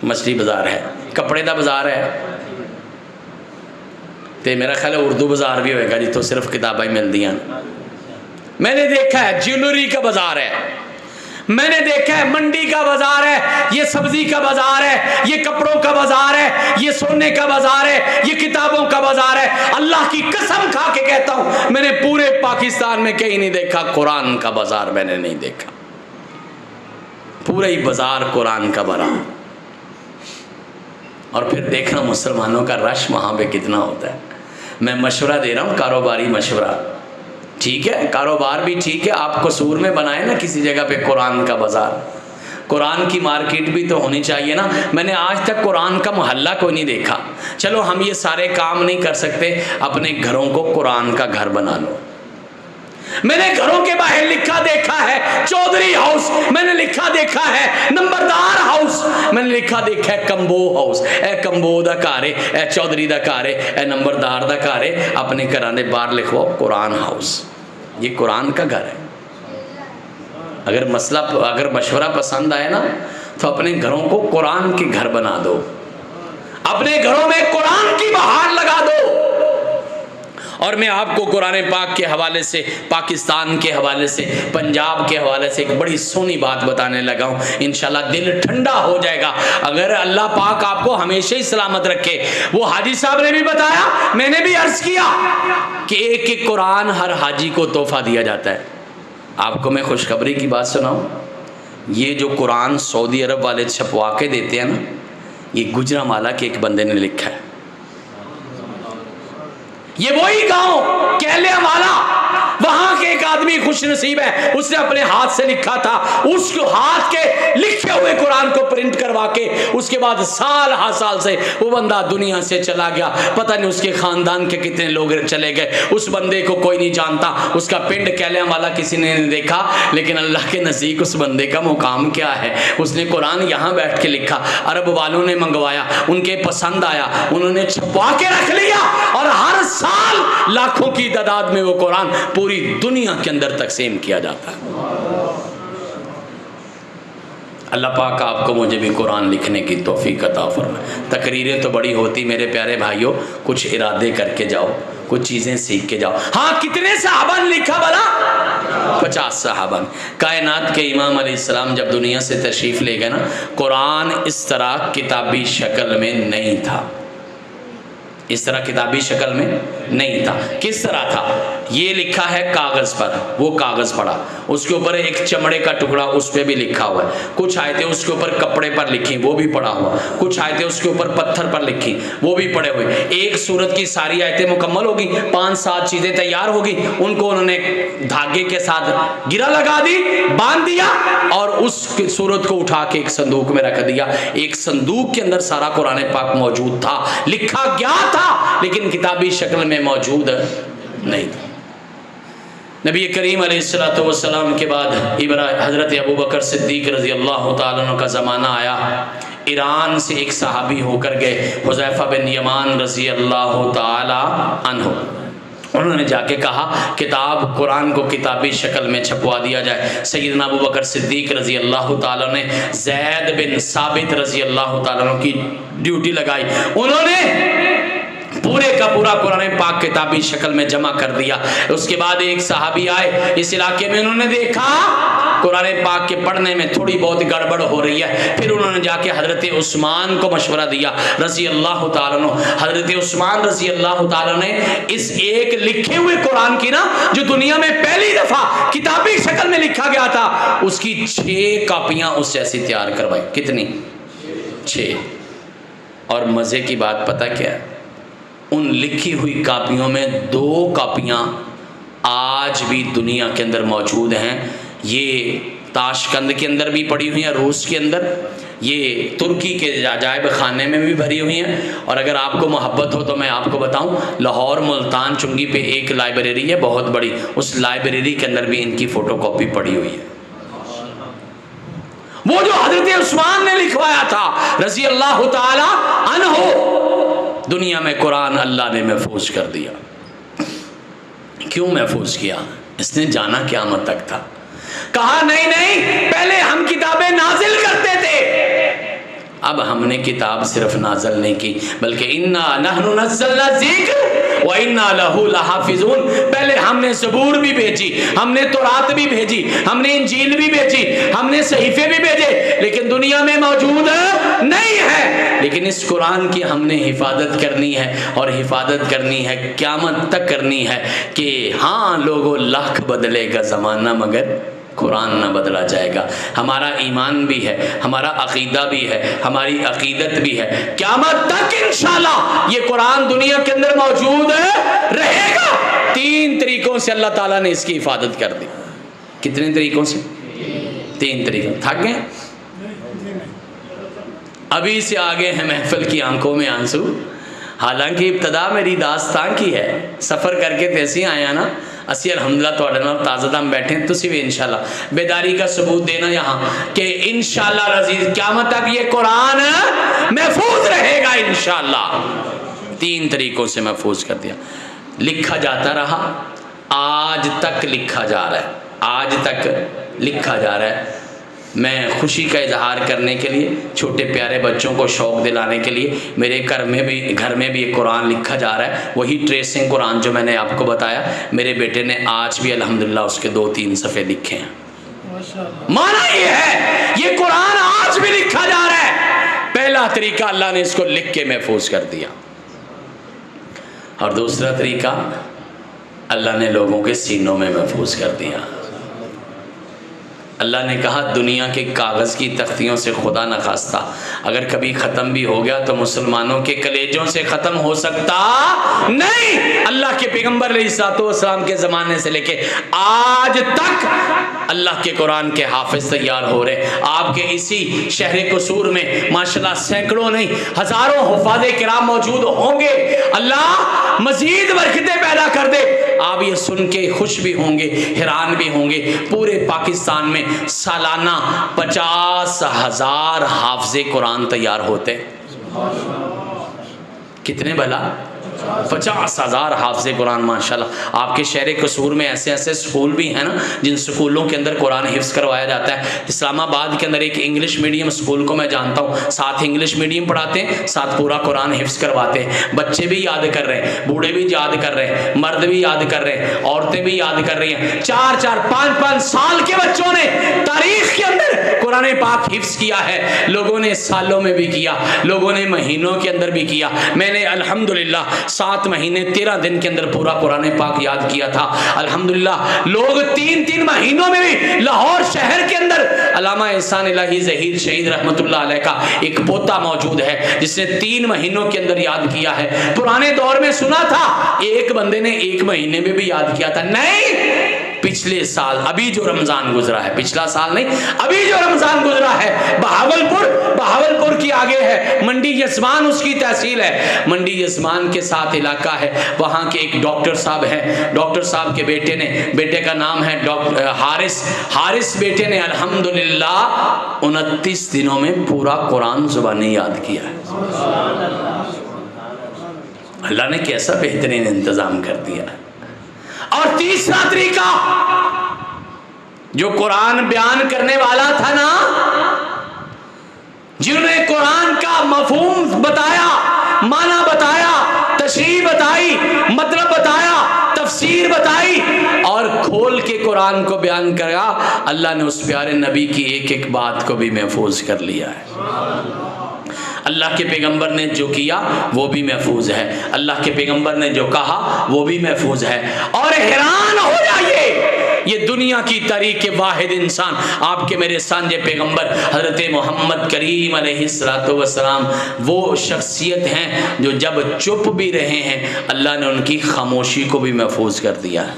मछली बाज़ार है, कपड़े का बाज़ार है, तो मेरा ख्याल है उर्दू बाज़ार भी होएगा जितों सिर्फ किताबें मिलती हैं। मैंने देखा है ज्वेलरी का बाज़ार है, मैंने देखा है मंडी का बाजार है, ये सब्जी का बाजार है, ये कपड़ों का बाजार है, ये सोने का बाजार है, ये किताबों का बाजार है। अल्लाह की कसम खा के कहता हूं, मैंने पूरे पाकिस्तान में कहीं नहीं देखा कुरान का बाजार, मैंने नहीं देखा। पूरा ही बाजार कुरान का भरा। और फिर देखना मुसलमानों का रश वहां पे कितना होता है। मैं मशवरा दे रहा हूं, कारोबारी मशवरा, ठीक है, कारोबार भी ठीक है, आप कसूर में बनाए ना किसी जगह पे कुरान का बाजार, कुरान की मार्केट भी तो होनी चाहिए ना। मैंने आज तक कुरान का मोहल्ला कोई नहीं देखा। चलो हम ये सारे काम नहीं कर सकते, अपने घरों को कुरान का घर बना लो। मैंने घरों के बाहर लिखा देखा है चौधरी हाउस, मैंने लिखा देखा है नंबरदार हाउस, मैंने लिखा देखा है कंबो हाउस। ए कंबो दा घर है, ए चौधरी दा घर है, ए नंबरदार दा घर है। अपने घरां दे बाहर लिखवाओ कुरान हाउस, ये कुरान का घर है। अगर मशवरा पसंद आए ना, तो अपने घरों को कुरान के घर बना दो। अपने घरों में कुरान की बहार लगा दो। और मैं आपको कुरान पाक के हवाले से, पाकिस्तान के हवाले से, पंजाब के हवाले से एक बड़ी सोनी बात बताने लगा हूँ। इंशाल्लाह दिल ठंडा हो जाएगा अगर अल्लाह पाक आपको हमेशा ही सलामत रखे। वो हाजी साहब ने भी बताया, मैंने भी अर्ज किया कि एक एक कुरान हर हाजी को तोहफा दिया जाता है। आपको मैं खुशखबरी की बात सुनाऊँ, ये जो कुरान सऊदी अरब वाले छपवा के देते हैं ना, ये गुजरांवाला के एक बंदे ने लिखा है। ये वही गांव कहलियावाला, वहां के एक आदमी खुश नसीब है, उसने अपने हाथ से लिखा था। उस हाथ के लिखे हुए कुरान को प्रिंट करवा के उसके बाद साल हा साल से वो बंदा दुनिया से चला गया। पता नहीं उसके खानदान के कितने लोग चले गए, उस बंदे को कोई नहीं जानता, उसका पिंड कहलियावाला किसी ने नहीं देखा। लेकिन अल्लाह के नज़दीक उस बंदे का मुकाम क्या है, उसने कुरान यहाँ बैठ के लिखा, अरब वालों ने मंगवाया, उनके पसंद आया, उन्होंने छपवा के रख लिया और हर साल लाखों की तादाद में वो कुरान पूरी दुनिया के अंदर तकसीम किया जाता है। अल्लाह पाक आपको मुझे भी कुरान लिखने की तौफीक अता फरमाए। तकरीरें तो बड़ी होती मेरे प्यारे भाइयों, कुछ इरादे करके जाओ, कुछ चीज़ें सीख के जाओ। हाँ, कितने सहाबा ने लिखा भला? 50 सहाबा। कायनात के इमाम अलैहिस्सलाम जब दुनिया से तशरीफ़ ले गए ना, कुरान इस तरह किताबी शक्ल में नहीं था, इस तरह किताबी शक्ल में नहीं था। किस तरह था? ये लिखा है कागज़ पर, वो कागज़ पड़ा, उसके ऊपर एक चमड़े का टुकड़ा, उस पर भी लिखा हुआ है। कुछ आयतें उसके ऊपर कपड़े पर लिखी, वो भी पड़ा हुआ। कुछ आयतें उसके ऊपर पत्थर पर लिखी, वो भी पड़े हुए। एक सूरत की सारी आयतें मुकम्मल होगी, 5-7 चीज़ें तैयार होगी, उनको उन्होंने धागे के साथ गिरा लगा दी, बांध दिया और उस सूरत को उठा के एक संदूक में रख दिया। एक संदूक के अंदर सारा कुरान पाक मौजूद था, लिखा गया था, लेकिन किताबी शक्ल में मौजूद नहीं था। नबी करीम अलैहिस्सलातु वस्सलाम के बाद हज़रत अबू बकर सिद्दीक रज़ी अल्लाह तआला अन्हु का ज़माना आया। ईरान से एक सहाबी होकर गए, हुज़ैफ़ा बिन यमान रज़ी अल्लाह तआला अन्हु। उन्होंने जाके कहा किताब कुरान को किताबी शक्ल में छपवा दिया जाए। सैयदना अबू बकर सिद्दीक रज़ी अल्लाह तआला ने ज़ैद बिन साबित रज़ी अल्लाह तआला की ड्यूटी लगाई। उन्होंने पूरे का पूरा कुरान पाक किताबी शक्ल में जमा कर दिया। उसके बाद एक सहाबी आए इस इलाके में, उन्होंने देखा कुरान पाक के पढ़ने में थोड़ी बहुत गड़बड़ हो रही है। फिर उन्होंने जाके हज़रत उस्मान को मशवरा दिया रज़ी अल्लाह तआला अन्हु। हज़रत उस्मान रज़ी अल्लाह तआला ने इस एक लिखे हुए कुरान की ना, जो दुनिया में पहली दफ़ा किताबी शक्ल में लिखा गया था, उसकी 6 कापियाँ उस जैसी तैयार करवाई। कितनी? 6। और मज़े की बात पता क्या है? उन लिखी हुई कापियों में 2 कापियाँ आज भी दुनिया के अंदर मौजूद हैं। ये ताशकंद के अंदर भी पड़ी हुई हैं, रूस के अंदर, ये तुर्की के अजायब खाने में भी भरी हुई हैं। और अगर आपको मोहब्बत हो तो मैं आपको बताऊं, लाहौर मुल्तान चुंगी पे एक लाइब्रेरी है बहुत बड़ी, उस लाइब्रेरी के अंदर भी इनकी फ़ोटोकॉपी पड़ी हुई है। वो जो हज़रत उस्मान ने लिखवाया था रज़ी अल्लाह तआला अन्हु, दुनिया में कुरान अल्लाह ने महफूज कर दिया। क्यों महफूज किया? इसने जाना क़यामत तक था। कहा नहीं नहीं, पहले हम किताबें नाजिल करते थे, अब हमने किताब सिर्फ नाजिल नहीं की, बल्कि इन्ना नहनु नज़्ज़लना ज़िक्र व इन्ना लहू लहाफ़िज़ून। पहले हमने ज़बूर भी भेजी, हमने तौरात भी भेजी, हमने इंजील भी भेजी, हमने सहीफ़े भी भेजे, लेकिन दुनिया में मौजूद नहीं है। लेकिन इस कुरान की हमने हिफाजत करनी है, और हिफाजत करनी है क़यामत तक करनी है कि हाँ लोगों, लाख बदलेगा ज़माना मगर कुरान ना बदला जाएगा। हमारा ईमान भी है, हमारा अकीदा भी है, हमारी अकीदत भी है। क़यामत तक इंशाअल्लाह ये कुरान दुनिया के अंदर मौजूद रहेगा। 3 तरीकों से अल्लाह ताला ने इसकी हिफाजत कर दी। कितने तरीकों से? 3 तरीकों। थक गए? अभी से आगे है महफिल की आंखों में आंसू। हालांकि इब्तदा मेरी दास्तान की है, सफ़र करके तैसी आया ना, असी अलहमदुलिल्लाह तुहाडे नाल ताज़ादम बैठे, तुसी भी इंशाअल्लाह बेदारी का सबूत देना यहाँ कि इंशाअल्लाह अज़ीज़ क़यामत तक ये कुरान महफूज रहेगा इंशाअल्लाह। 3 तरीक़ों से महफूज कर दिया। लिखा जाता रहा, आज तक लिखा जा रहा है, आज तक लिखा जा रहा है। मैं खुशी का इजहार करने के लिए, छोटे प्यारे बच्चों को शौक़ दिलाने के लिए मेरे घर में भी एक कुरान लिखा जा रहा है। वही ट्रेसिंग कुरान जो मैंने आपको बताया, मेरे बेटे ने आज भी अल्हम्दुलिल्लाह उसके 2-3 सफ़े लिखे हैं। माना ये है, ये कुरान आज भी लिखा जा रहा है। पहला तरीका, अल्लाह ने इसको लिख के महफूज कर दिया, और दूसरा तरीका, अल्लाह ने लोगों के सीनों में महफूज कर दिया। अल्लाह ने कहा दुनिया के कागज़ की तख्तियों से खुदा न खास्ता अगर कभी ख़त्म भी हो गया तो मुसलमानों के कलेजों से ख़त्म हो सकता नहीं। अल्लाह के पैगम्बर अलैहिस्सलाम के ज़माने से लेके आज तक अल्लाह के कुरान के हाफिज़ तैयार हो रहे। आपके इसी शहर कसूर में माशाल्लाह सैकड़ों नहीं हज़ारों हुफ़ाज़े किराम मौजूद होंगे। अल्लाह मज़ीद बरकतें पैदा कर दे। आप ये सुन के खुश भी होंगे, हैरान भी होंगे। पूरे पाकिस्तान में सालाना 50,000 हाफिज़े कुरान तैयार होते। कितने भला? 50,000 हाफिज़े कुरान माशाल्लाह। आपके शहर कसूर में ऐसे ऐसे स्कूल भी हैं ना, जिन स्कूलों के अंदर कुरान हिफ्ज़ करवाया जाता है। इस्लामाबाद के अंदर एक इंग्लिश मीडियम स्कूल को मैं जानता हूँ, साथ इंग्लिश मीडियम पढ़ाते हैं, साथ पूरा कुरान हिफ्ज़ करवाते हैं। बच्चे भी याद कर रहे हैं, बूढ़े भी याद कर रहे हैं, मर्द भी याद कर रहे हैं, औरतें भी याद कर रही हैं। 4-4, 5-5 साल के बच्चों ने तारीख के अंदर कुरान पाक हिफ्ज़ किया है। लोगों ने सालों में भी किया, लोगों ने महीनों के अंदर भी किया। मैंने अल्हम्दुलिल्लाह 7 महीने 13 दिन के अंदर पूरा कुरान पाक याद किया था। अल्हम्दुलिल्लाह लोग 3-3 महीनों में भी, लाहौर शहर के अंदर अल्लामा एहसान इलाही ज़हीर शहीद रहमतुल्लाह अलैह का एक पोता मौजूद है जिसने 3 महीनों के अंदर याद किया है। पुराने दौर में सुना था एक बंदे ने 1 महीने में भी याद किया था। नहीं, पिछले साल, अभी जो रमज़ान गुजरा है, पिछला साल नहीं, अभी जो रमज़ान गुजरा है, बहावलपुर की आगे है मंडी यजमान, उसकी तहसील है। मंडी यजमान के साथ इलाका है, वहाँ के एक डॉक्टर साहब हैं। डॉक्टर साहब के बेटे का नाम है डॉक्टर हारिस बेटे ने अल्हम्दुलिल्लाह 29 दिनों में पूरा कुरान ज़ुबानी याद किया है। अल्लाह ने कैसा बेहतरीन इंतज़ाम कर दिया। और तीसरा तरीका, जो कुरान बयान करने वाला था ना, जिन्होंने कुरान का मफहूम बताया, माना बताया, तशरीह बताई, मतलब बताया, तफसीर बताई और खोल के कुरान को बयान करा, अल्लाह ने उस प्यारे नबी की एक एक बात को भी महफूज कर लिया है। अल्लाह के पैगंबर ने जो किया वो भी महफूज है, अल्लाह के पैगंबर ने जो कहा वो भी महफूज है। और हैरान हो जाइए, ये दुनिया की तारीख के वाहिद इंसान आपके मेरे सांझे पैगंबर हज़रत मोहम्मद करीम अलैहिस्सलाम वो शख्सियत हैं जो जब चुप भी रहे हैं अल्लाह ने उनकी खामोशी को भी महफूज कर दिया है।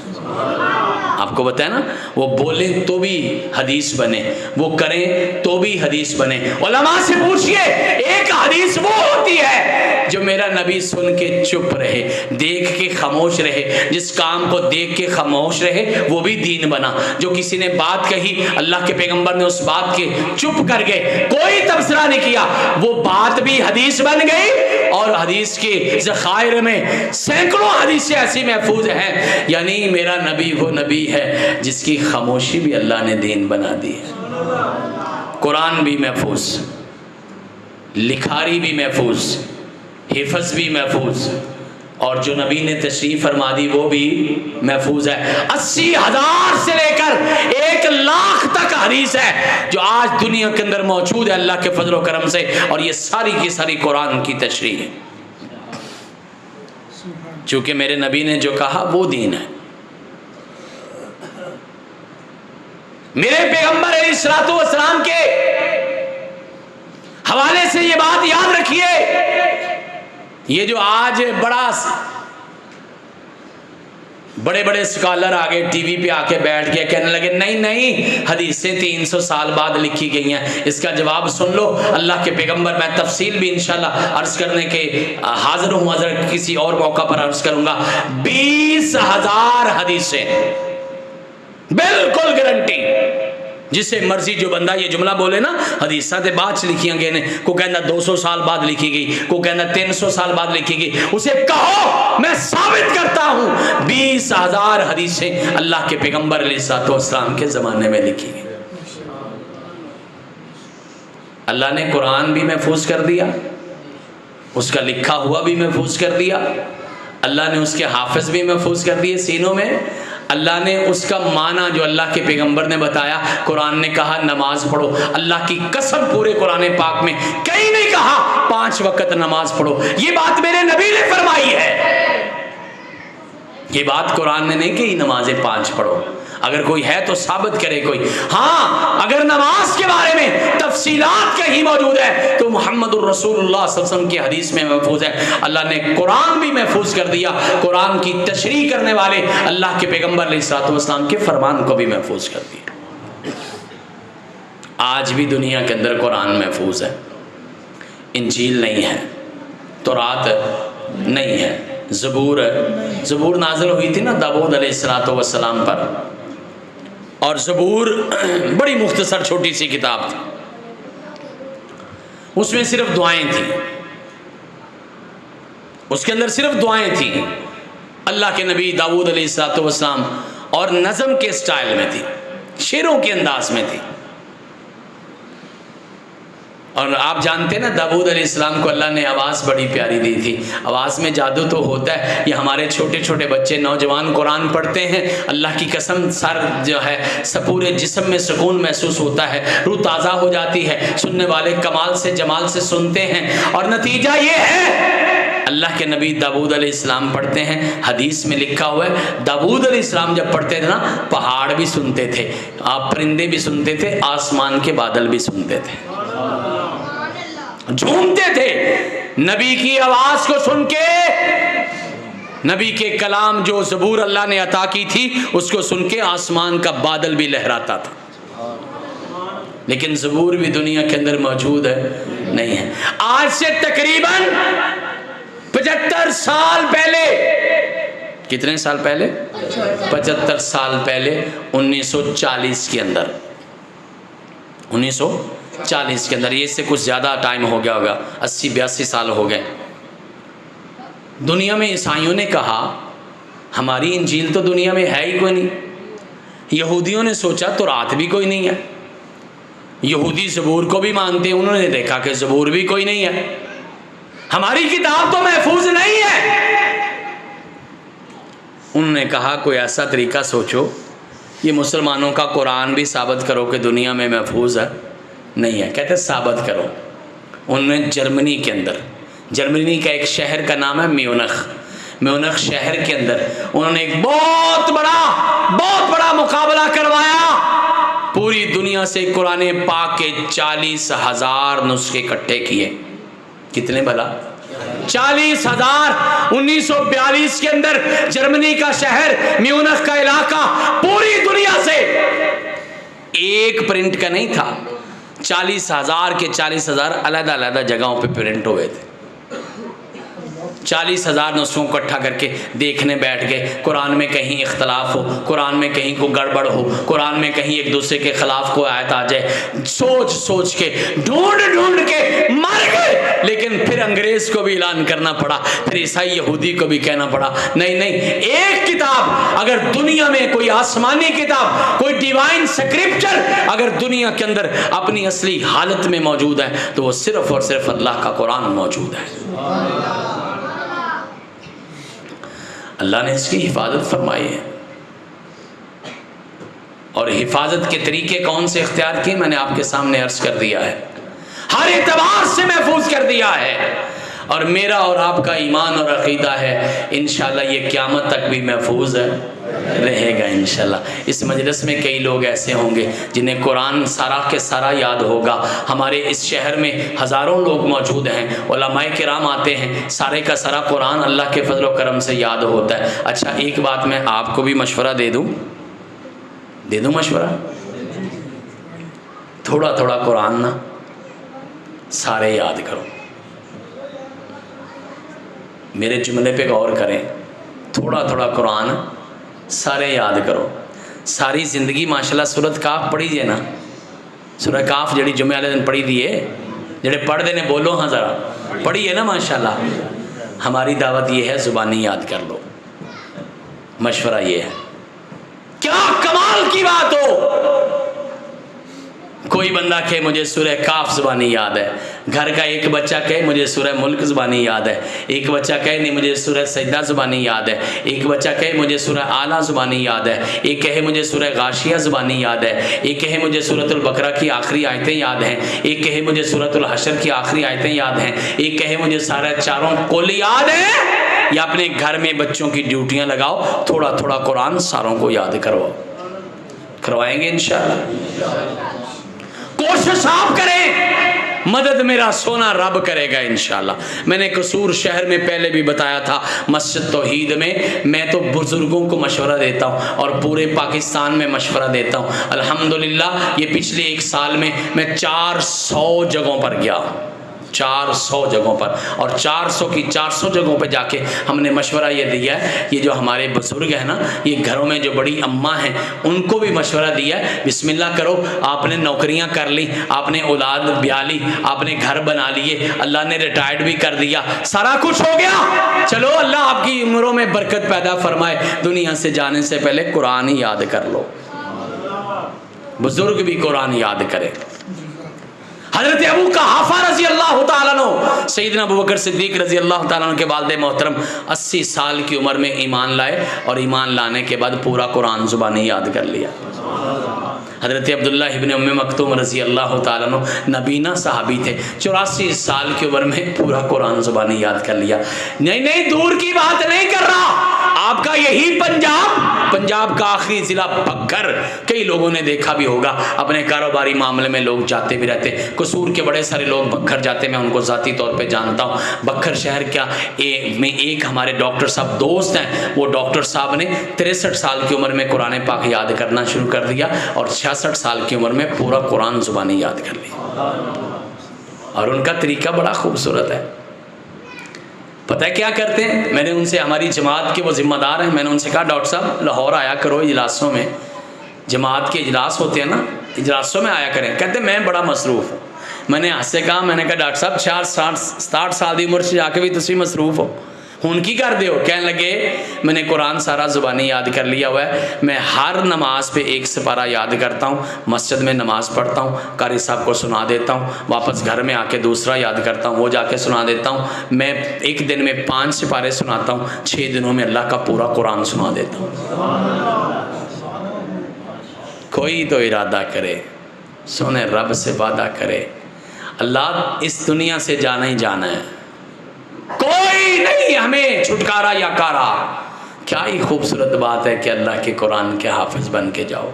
आपको बताया ना, वो बोले तो भी हदीस बने, वो करें तो भी हदीस बने। उलमा से पूछिए, एक हदीस वो होती है जो मेरा नबी सुन के चुप रहे, देख के खामोश रहे। जिस काम को देख के खामोश रहे वो भी दीन बना। जो किसी ने बात कही, अल्लाह के पैगंबर ने उस बात के चुप कर गए, कोई तबसरा नहीं किया, वो बात भी हदीस बन गई। और हदीस के ज़खायर में सैकड़ों हदीसें ऐसी महफूज हैं। यानी मेरा नबी वो नबी है जिसकी खामोशी भी अल्लाह ने दीन बना दी है। कुरान भी महफूज, लिखारी भी महफूज, हिफ्ज़ भी महफूज, और जो नबी ने तशरीफ़ फरमा दी वो भी महफूज है। 80,000 से लेकर 1,00,000 तक हदीस है जो आज दुनिया के अंदर मौजूद है अल्लाह के फजल व करम से, और ये सारी की सारी कुरान की तशरीह है। चूँकि मेरे नबी ने जो कहा वो दीन है। मेरे पैगंबर अलैहिस्सलाम के हवाले से ये बात याद रखिए, ये जो आज बड़े बड़े स्कॉलर आ गए टीवी पे आके बैठ के कहने लगे नहीं नहीं हदीसें 300 साल बाद लिखी गई हैं, इसका जवाब सुन लो अल्लाह के पैगंबर। मैं तफसील भी इंशाल्लाह अर्ज करने के हाजिर हूँ, हजरत किसी और मौका पर अर्ज करूंगा। 20,000 हदीसें, बिल्कुल गारंटी। जिसे मर्जी जो बंदा ये जुमला बोले ना, हदीसा ते बाद च लिखियां गए ने, को कहना 200 साल बाद लिखी गई, को कहना 300 साल बाद लिखी गई, उसे कहो मैं साबित करता हूं 20,000 हदीसें अल्लाह के पैगंबर अलैहिस्सलाम के ज़माने में लिखी गई। अल्लाह ने कुरान भी महफूज कर दिया, उसका लिखा हुआ भी महफूज कर दिया, अल्लाह ने उसके हाफिज भी महफूज कर दिए सीनों में। अल्लाह ने उसका माना जो अल्लाह के पैगंबर ने बताया, कुरान ने कहा नमाज पढ़ो, अल्लाह की कसम पूरे कुरान पाक में कहीं नहीं कहा 5 वक्त नमाज पढ़ो। ये बात मेरे नबी ने फरमाई है, ये बात कुरान ने नहीं कही नमाजें 5 पढ़ो। अगर कोई है तो साबित करे कोई। हाँ, अगर नमाज के बारे में तफसीलात कहीं मौजूद है तो मुहम्मदुर रसूलुल्लाह सल्लल्लाहु अलैहि वसल्लम की हदीस में महफूज है। अल्लाह ने कुरान भी महफूज कर दिया, कुरान की तशरीह करने वाले अल्लाह के पैगंबर अलैहिस्सलातु वस्सलाम के फरमान को भी महफूज कर दिया। आज भी दुनिया के अंदर कुरान महफूज है, इंजील नहीं है, तौरात नहीं है, ज़बूर नाज़िल हुई थी ना दाऊद अलैहिस्सलातु वस्सलाम पर, और ज़बूर बड़ी मुख्तसर छोटी सी किताब थी, उसमें सिर्फ दुआएं थी, उसके अंदर सिर्फ दुआएं थी अल्लाह के नबी दाऊद अलैहिस्सलातु वस्सलाम, और नज़म के स्टाइल में थी, शेरों के अंदाज में थी। और आप जानते हैं ना दाऊद अलैहिस्सलाम को अल्लाह ने आवाज़ बड़ी प्यारी दी थी। आवाज़ में जादू तो होता है, ये हमारे छोटे छोटे बच्चे नौजवान कुरान पढ़ते हैं, अल्लाह की कसम सर जो है सब पूरे जिस्म में सुकून महसूस होता है, रूह ताज़ा हो जाती है, सुनने वाले कमाल से जमाल से सुनते हैं। और नतीजा ये है अल्लाह के नबी दाऊद अलैहिस्सलाम पढ़ते हैं, हदीस में लिखा हुआ है दाऊद अलैहिस्सलाम जब पढ़ते थे ना पहाड़ भी सुनते थे, परिंदे भी सुनते थे, आसमान के बादल भी सुनते थे, झूमते थे। नबी की आवाज को सुन के, नबी के कलाम जो ज़बूर अल्लाह ने अता की थी उसको सुन के आसमान का बादल भी लहराता था। लेकिन ज़बूर भी दुनिया के अंदर मौजूद है नहीं है। आज से तकरीबन 75 साल पहले, कितने साल पहले? 75 साल पहले 1940 के अंदर, 1940 के अंदर, ये इससे कुछ ज़्यादा टाइम हो गया होगा, 80-82 साल हो गए। दुनिया में ईसाइयों ने कहा हमारी इंजील तो दुनिया में है ही कोई नहीं। यहूदियों ने सोचा तो रात भी कोई नहीं है, यहूदी ज़बूर को भी मानते हैं, उन्होंने देखा कि ज़बूर भी कोई नहीं है, हमारी किताब तो महफूज नहीं है। उन्होंने कहा कोई ऐसा तरीका सोचो, ये मुसलमानों का कुरान भी साबित करो कि दुनिया में महफूज है नहीं है। कहते साबित करो। उन्होंने जर्मनी के अंदर, जर्मनी का एक शहर का नाम है म्यूनिख शहर के अंदर उन्होंने एक बहुत बड़ा मुकाबला करवाया। पूरी दुनिया से कुरान पाक के 40,000 नुस्खे इकट्ठे किए। कितने भला? 40,000। 1942 के अंदर जर्मनी का शहर म्यूनिख का इलाका पूरी दुनिया से एक प्रिंट का नहीं था, 40,000 के 40,000 अलग-अलग जगहों पे प्रिंट हुए थे। 40,000 नुस्खों को इकट्ठा करके देखने बैठ गए। कुरान में कहीं इख्तलाफ हो, कुरान में कहीं को गड़बड़ हो, कुरान में कहीं एक दूसरे के खिलाफ को आयत आ जाए, सोच के ढूंढ के मर गए। लेकिन फिर अंग्रेज को भी ऐलान करना पड़ा, फिर ईसाई यहूदी को भी कहना पड़ा नहीं, एक किताब अगर दुनिया में, कोई आसमानी किताब, कोई डिवाइन स्क्रिप्चर अगर दुनिया के अंदर अपनी असली हालत में मौजूद है तो वो सिर्फ और सिर्फ अल्लाह का कुरान मौजूद है। अल्लाह ने इसकी हिफाजत फरमाई है। और हिफाजत के तरीके कौन से इख्तियार किए मैंने आपके सामने अर्ज कर दिया है, हर एतबार से महफूज कर दिया है। और मेरा और आपका ईमान और अकीदा है इंशाल्लाह ये क़यामत तक भी महफूज रहेगा इंशाल्लाह। इस मजलिस में कई लोग ऐसे होंगे जिन्हें कुरान सारा के सारा याद होगा। हमारे इस शहर में हज़ारों लोग मौजूद हैं, उलमाए किराम आते हैं, सारे का सारा कुरान अल्लाह के फजल व करम से याद होता है। अच्छा, एक बात मैं आपको भी मशवरा दे दूँ मशवरा, थोड़ा थोड़ा कुरान ना सारे याद करो। मेरे जुमले पे गौर करें, थोड़ा थोड़ा कुरान सारे याद करो। सारी ज़िंदगी माशाल्लाह सूरत काफ पढ़ी है ना, सूरत काफ जड़ी जुमे वाले दिन पढ़ी दी है, जड़े पढ़ देने बोलो हाँ ज़रा पढ़ी है ना माशाल्लाह। हमारी दावत ये है ज़ुबानी याद कर लो, मशवरा ये है। क्या कमाल की बात हो, कोई बंदा कहे मुझे सूरह काफ ज़ुबानी याद है, घर का एक बच्चा कहे मुझे सूरह मुल्क ज़ुबानी याद है, एक बच्चा कहे नहीं मुझे सूरह सजदा ज़ुबानी याद है, एक बच्चा कहे मुझे सूरह आला ज़ुबानी याद है, एक कहे मुझे सूरह गाशिया ज़ुबानी याद है, एक कहे मुझे सूरतुल बकरा की आखिरी आयतें याद हैं, एक कहे मुझे सूरतुल हशर की आखिरी आयतें याद हैं, एक कहे मुझे सारे चारों कुल याद है। या अपने घर में बच्चों की ड्यूटियाँ लगाओ, थोड़ा थोड़ा कुरान सारों को याद करवाओ, करवाएंगे इंशाअल्लाह। कोशिश आप करें, मदद मेरा सोना रब करेगा इंशाअल्लाह। मैंने कसूर शहर में पहले भी बताया था, मस्जिद तौहीद में मैं तो बुजुर्गों को मशवरा देता हूँ और पूरे पाकिस्तान में मशवरा देता हूँ। अल्हम्दुलिल्लाह ये पिछले एक साल में मैं 400 जगहों पर गया, 400 जगहों पर, और 400 की 400 जगहों पर जाके हमने मशवरा ये दिया है, ये जो हमारे बुजुर्ग हैं ना, ये घरों में जो बड़ी अम्मा हैं उनको भी मशवरा दिया है, बिस्मिल्लाह करो। आपने नौकरियां कर ली, आपने औलाद ब्याह ली, आपने घर बना लिए, अल्लाह ने रिटायर्ड भी कर दिया, सारा कुछ हो गया, चलो अल्लाह आपकी उम्रों में बरकत पैदा फरमाए, दुनिया से जाने से पहले कुरान ही याद कर लो। बुजुर्ग भी कुरान याद करें। हज़रत अबू कहाफ़ा रज़ी अल्लाह ताला अन्हु, सैयदना अबू बकर सिद्दीक़ रज़ी अल्लाह ताला अन्हु के वालिद मोहतरम 80 साल की उम्र में ईमान लाए और ईमान लाने के बाद पूरा कुरान ज़ुबानी याद कर लिया। हज़रत अब्दुल्लाह इब्न उम्मे मक्तूम रज़ी अल्लाह ताला अन्हु नबीना सहाबी थे, 84 साल की उम्र में पूरा कुरान ज़ुबानी याद कर लिया। नहीं दूर की बात नहीं कर रहा, आपका यही पंजाब का आखिरी ज़िला बग्गर, कई लोगों ने देखा भी होगा, अपने कारोबारी मामले में लोग जाते भी रहते, कसूर के बड़े सारे लोग बग्गर जाते, मैं उनको ज़ाती तौर पे जानता हूँ। बग्गर शहर क्या में एक हमारे डॉक्टर साहब दोस्त हैं, वो डॉक्टर साहब ने 63 साल की उम्र में कुरान पाक याद करना शुरू कर दिया और 66 साल की उम्र में पूरा कुरान ज़ुबानी याद कर लिया। और उनका तरीका बड़ा खूबसूरत है, पता है क्या करते हैं? मैंने उनसे, हमारी जमात के वो ज़िम्मेदार हैं, मैंने उनसे कहा डॉक्टर साहब लाहौर आया करो इजलासों में, जमात के इजलास होते हैं ना, इजलासों में आया करें। कहते मैं बड़ा मसरूफ़ हूँ। मैंने हंस से कहा, मैंने कहा डॉक्टर साहब 60 साल की उम्र से जाके भी तुम मसरूफ़ हो, हुन की कर दे हो? कहने लगे मैंने कुरान सारा ज़ुबानी याद कर लिया हुआ है, मैं हर नमाज पे एक सिपारा याद करता हूँ, मस्जिद में नमाज़ पढ़ता हूँ, कारी साहब को सुना देता हूँ, वापस घर में आके दूसरा याद करता हूँ, वो जाके सुना देता हूँ। मैं एक दिन में 5 सिपारे सुनाता हूँ, 6 दिनों में अल्लाह का पूरा कुरान सुना देता हूँ। कोई तो इरादा करे, सोने रब से वादा करे, अल्लाह इस दुनिया से जाना ही जाना है, कोई नहीं हमें छुटकारा या कारा। क्या ही खूबसूरत बात है कि अल्लाह के कुरान के हाफिज बन के जाओ।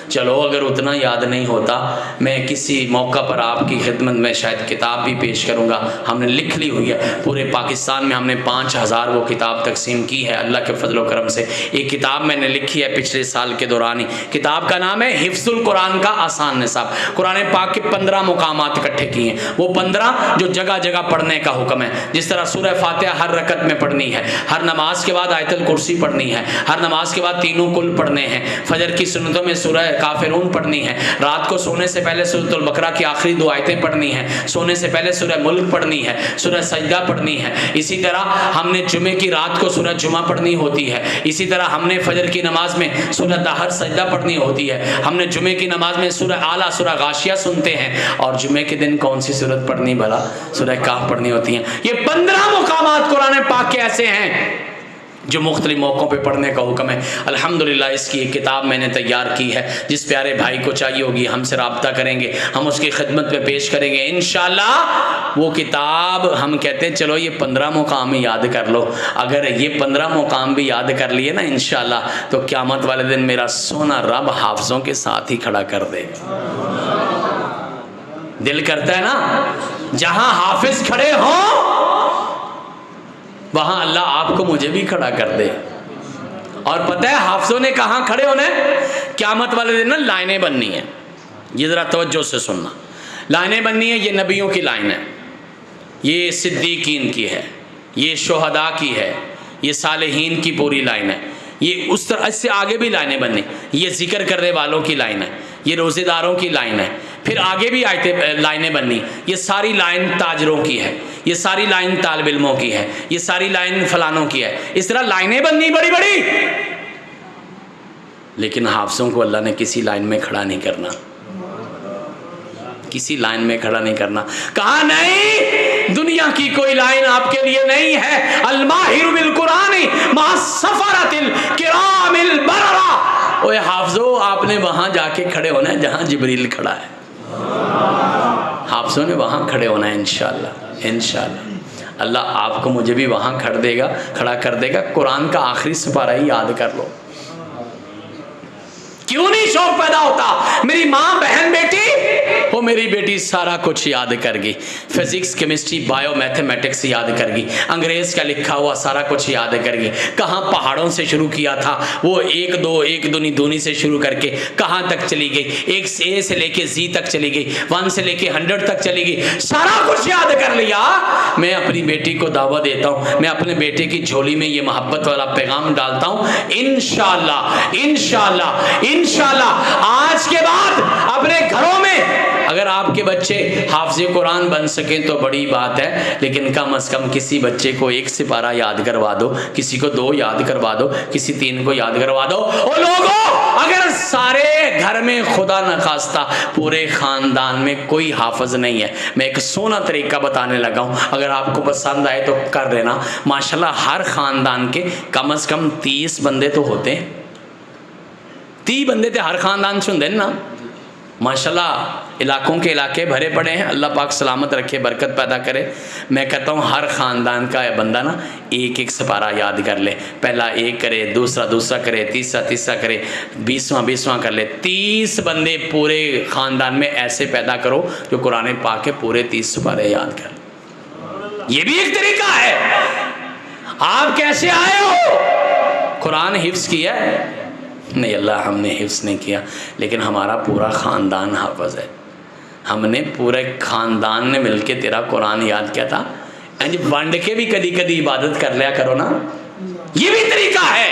चलो अगर उतना याद नहीं होता, मैं किसी मौका पर आपकी खिदमत में शायद किताब भी पेश करूंगा, हमने लिख ली हुई है, पूरे पाकिस्तान में हमने 5000 वो किताब तकसीम की है अल्लाह के फजल करम से। एक किताब मैंने लिखी है पिछले साल के दौरान ही, किताब का नाम है हिफ्जुल कुरान का आसान निसाब। कुरान पाक के 15 मुकामात इकट्ठे किए हैं, वो 15 जो जगह जगह पढ़ने का हुक्म है। जिस तरह सूरह फातिहा हर रकत में पढ़नी है, हर नमाज के बाद आयतुल कुर्सी पढ़नी है, हर नमाज के बाद तीनों कुल पढ़ने हैं, फजर की सुन्नतों में सूरह काफिरून पढ़नी है, रात को सोने से पहले सूरतुल बकरा की आखिरी 2 आयतें पढ़नी है, सोने से पहले सूरह मुल्क पढ़नी है, सूरह सजदा पढ़नी है। इसी तरह हमने जुमे की रात को सूरह जुमा पढ़नी होती है। इसी तरह हमने फजर की नमाज में सूरह दहर सजदा पढ़नी होती है। हमने जुमे की नमाज में सूरह आला सूरह गाशिया सुनते हैं। और जुमे के दिन कौन सी सूरत पढ़नी भला? सूरह काफ पढ़नी होती है। ये 15 मुकामात कुरान पाक के ऐसे हैं जो मुख्तलिफ मौक़ों पे पढ़ने का हुक्म है। अल्हम्दुलिल्लाह इसकी एक किताब मैंने तैयार की है, जिस प्यारे भाई को चाहिए होगी हमसे रब्ता करेंगे, हम उसकी खिदमत में पेश करेंगे इंशाअल्लाह। वो किताब हम कहते हैं चलो ये 15 मुकाम ही याद कर लो, अगर ये 15 मुकाम भी याद कर लिए ना इंशाअल्लाह, तो क़यामत वाले दिन मेरा सोना रब हाफिज़ों के साथ ही खड़ा कर देगा। दिल करता है ना जहाँ हाफिज़ खड़े हों वहाँ अल्लाह आपको मुझे भी खड़ा कर दे। और पता है हाफिज़ों ने कहाँ खड़े होने? क़यामत वाले दिन ना लाइनें बननी है, ये ज़रा तवज्जो से सुनना। लाइनें बननी है, ये नबियों की लाइन है, ये सिद्दीकीन की है, ये शुहदा की है, ये सालिहीन की पूरी लाइन है, ये उस तरह इससे आगे भी लाइनें बननी, ये जिक्र करने वालों की लाइन है, ये रोज़ेदारों की लाइन है, फिर आगे भी आयतें लाइनें बननी। ये सारी लाइन ताजरों की है, ये सारी लाइन तालिब इल्मों की है, ये सारी लाइन फलानों की है। इस तरह लाइनें बननी बड़ी बड़ी, लेकिन हाफिज़ों को अल्लाह ने किसी लाइन में खड़ा नहीं करना। किसी लाइन में खड़ा नहीं करना। कहा नहीं, दुनिया की कोई लाइन आपके लिए नहीं है। अल माहिर बिल कुरानी मा सफरतिल किरामिल बररा। ओए हाफिजो, आपने वहां जाके खड़े होना है जहां जिब्रील खड़ा है। हाफिजों ने वहां खड़े होना है इंशाअल्लाह। इंशाअल्लाह अल्लाह आपको मुझे भी वहां खड़ा कर देगा। कुरान का आखिरी सिपारा ही याद कर लो। क्यों नहीं शौक पैदा होता? मेरी माँ, बहन, बेटी, वो मेरी बेटी सारा कुछ याद कर गई। फिजिक्स, केमिस्ट्री, बायो, मैथमेटिक्स याद कर गई। अंग्रेज का लिखा हुआ सारा कुछ याद कर गई। कहाँ पहाड़ों से शुरू किया था वो, एक दूनी दूनी से शुरू करके कहाँ तक चली गई, एक ए से लेके जी तक चली गई, 1 से लेके 100 तक चली गई, सारा कुछ याद कर लिया। मैं अपनी बेटी को दावा देता हूँ, मैं अपने बेटे की झोली में ये मोहब्बत वाला पैगाम डालता हूँ। इंशाअल्लाह इंशाअल्लाह इंशाअल्लाह आज के बाद अपने घरों में अगर आपके बच्चे हाफिज़े कुरान बन सकें तो बड़ी बात है, लेकिन कम से कम किसी बच्चे को 1 सिपारा याद करवा दो, किसी को 2 याद करवा दो, किसी 3 को याद करवा दो। और लोगों, अगर सारे घर में खुदा न खास्ता पूरे खानदान में कोई हाफिज नहीं है, मैं एक सोना तरीका बताने लगा हूँ, अगर आपको पसंद आए तो कर लेना। माशाल्लाह हर खानदान के कम से कम 30 बंदे तो होते हैं। 30 बंदे तो हर खानदान से होंगे ना। माशाल्लाह इलाकों के इलाके भरे पड़े हैं। अल्लाह पाक सलामत रखे, बरकत पैदा करे। मैं कहता हूँ हर ख़ानदान का बंदा ना 1-1 सिपारा याद कर ले। पहला 1 करे, दूसरा करे, तीसरा करे, 20वां कर ले। 30 बंदे पूरे ख़ानदान में ऐसे पैदा करो जो कुरान पाक के पूरे 30 सिपारे याद कर। ये भी एक तरीका है। आप कैसे आए हो? कुरान हिफ्ज़ किया है? नहीं अल्लाह, हमने हिफ्ज़ नहीं किया, लेकिन हमारा पूरा ख़ानदान हाफ़िज़ है। हमने पूरे ख़ानदान ने मिलके तेरा कुरान याद किया था। यानी वंड के भी कभी कभी इबादत कर लिया करो ना, ये भी तरीका है।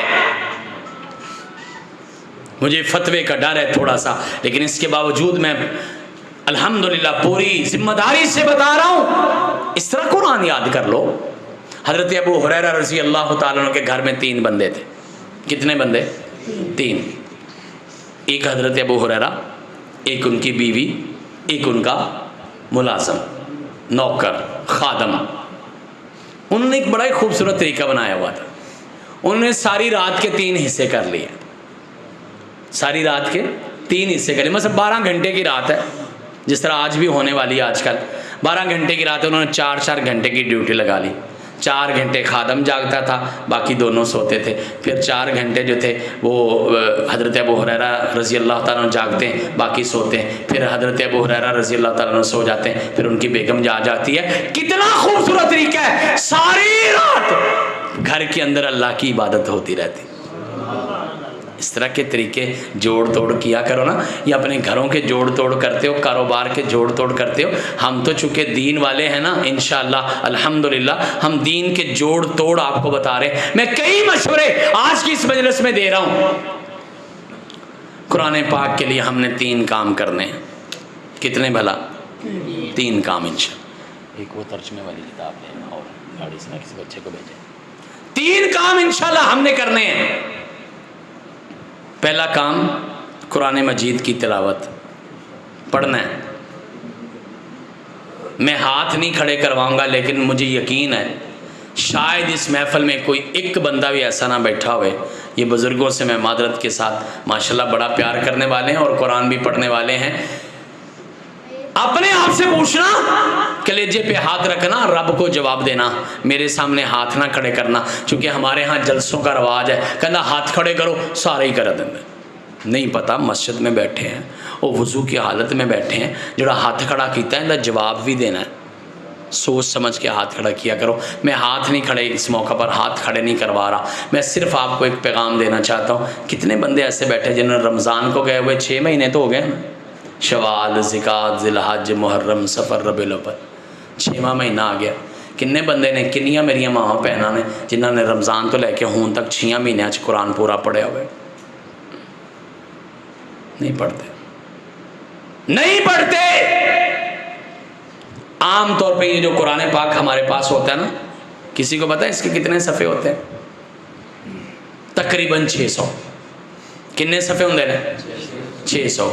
मुझे फतवे का डर है थोड़ा सा, लेकिन इसके बावजूद मैं अल्हम्दुलिल्लाह पूरी जिम्मेदारी से बता रहा हूँ, इस तरह कुरान याद कर लो। हज़रत अबू हुरैरा रज़ी अल्लाह ताला अन्हु के घर में 3 बंदे थे। कितने बंदे? 3। एक हज़रत अबू हुरैरा, एक उनकी बीवी, एक उनका मुलाज़म, नौकर, खादम। उन्होंने एक बड़ा ही खूबसूरत तरीका बनाया हुआ था। उन्होंने सारी रात के 3 हिस्से कर लिए। सारी रात के 3 हिस्से कर लिए। मतलब 12 घंटे की रात है, जिस तरह आज भी होने वाली है आजकल। 12 घंटे की रात है, उन्होंने 4-4 घंटे की ड्यूटी लगा ली। 4 घंटे खादम जागता था, बाकी दोनों सोते थे। फिर 4 घंटे जो थे वो हज़रत अबू हुरैरा रज़ी अल्लाह ताला जागते हैं, बाकी सोते हैं। फिर हज़रत अबू हुरैरा रज़ी अल्लाह ताला सो जाते हैं, फिर उनकी बेगम जाती है। कितना खूबसूरत तरीका है। सारी रात घर के अंदर अल्लाह की इबादत होती रहती। इस तरह के तरीके जोड़ तोड़ किया करो ना। ये अपने घरों के जोड़ तोड़ करते हो, कारोबार के जोड़ तोड़ करते हो। हम तो चूँकि दीन वाले हैं ना, इंशाअल्लाह अल्हम्दुलिल्लाह हम दीन के जोड़ तोड़ आपको बता रहे हैं। मैं कई मशवरे आज की इस मजलिस में दे रहा हूँ। कुरान पाक के लिए हमने 3 काम करने हैं। कितने भला? 3 काम इंशाअल्लाह। एक वो तर्जुमे वाली किताब है और गाड़ी से ना किसी बच्चे को भेजें। 3 काम इंशाअल्लाह हमने करने हैं। पहला काम कुरान मजीद की तिलावत पढ़ना है। मैं हाथ नहीं खड़े करवाऊंगा, लेकिन मुझे यकीन है शायद इस महफिल में कोई एक बंदा भी ऐसा ना बैठा हुए। ये बुज़ुर्गों से मैं मादरत के साथ माशाल्लाह बड़ा प्यार करने वाले हैं और कुरान भी पढ़ने वाले हैं। अपने आप से पूछना, कलेजे पे हाथ रखना, रब को जवाब देना। मेरे सामने हाथ ना खड़े करना, क्योंकि हमारे यहाँ जलसों का रवाज है। कहना हाथ खड़े करो, सारे ही कर देंगे। नहीं पता मस्जिद में बैठे हैं और वज़ू की हालत में बैठे हैं, जोड़ा हाथ खड़ा किया है ना जवाब भी देना है। सोच समझ के हाथ खड़ा किया करो। मैं हाथ नहीं खड़े, इस मौका पर हाथ खड़े नहीं करवा रहा। मैं सिर्फ आपको एक पैगाम देना चाहता हूँ। कितने बंदे ऐसे बैठे जिन्होंने रमज़ान को गए हुए 6 महीने तो हो गए ना, शवाल, ज़िकात, ज़िलहज, मुहर्रम, सफ़र, रबीउल अव्वल, 6वां महीना आ गया। किन्ने बंदे ने, किन्नियां मेरिया मावां भैनां ने जिन्होंने रमज़ान तो लैके हुण तक 6 महीनों कुरान पूरा पढ़िया हुए? नहीं पढ़ते, नहीं पढ़ते। आम तौर पे ये जो कुरान पाक हमारे पास होता है ना, किसी को पता है इसके कितने सफ़े होते हैं? तकरीबन 600। किन्ने सफ़े होंगे ने? 600।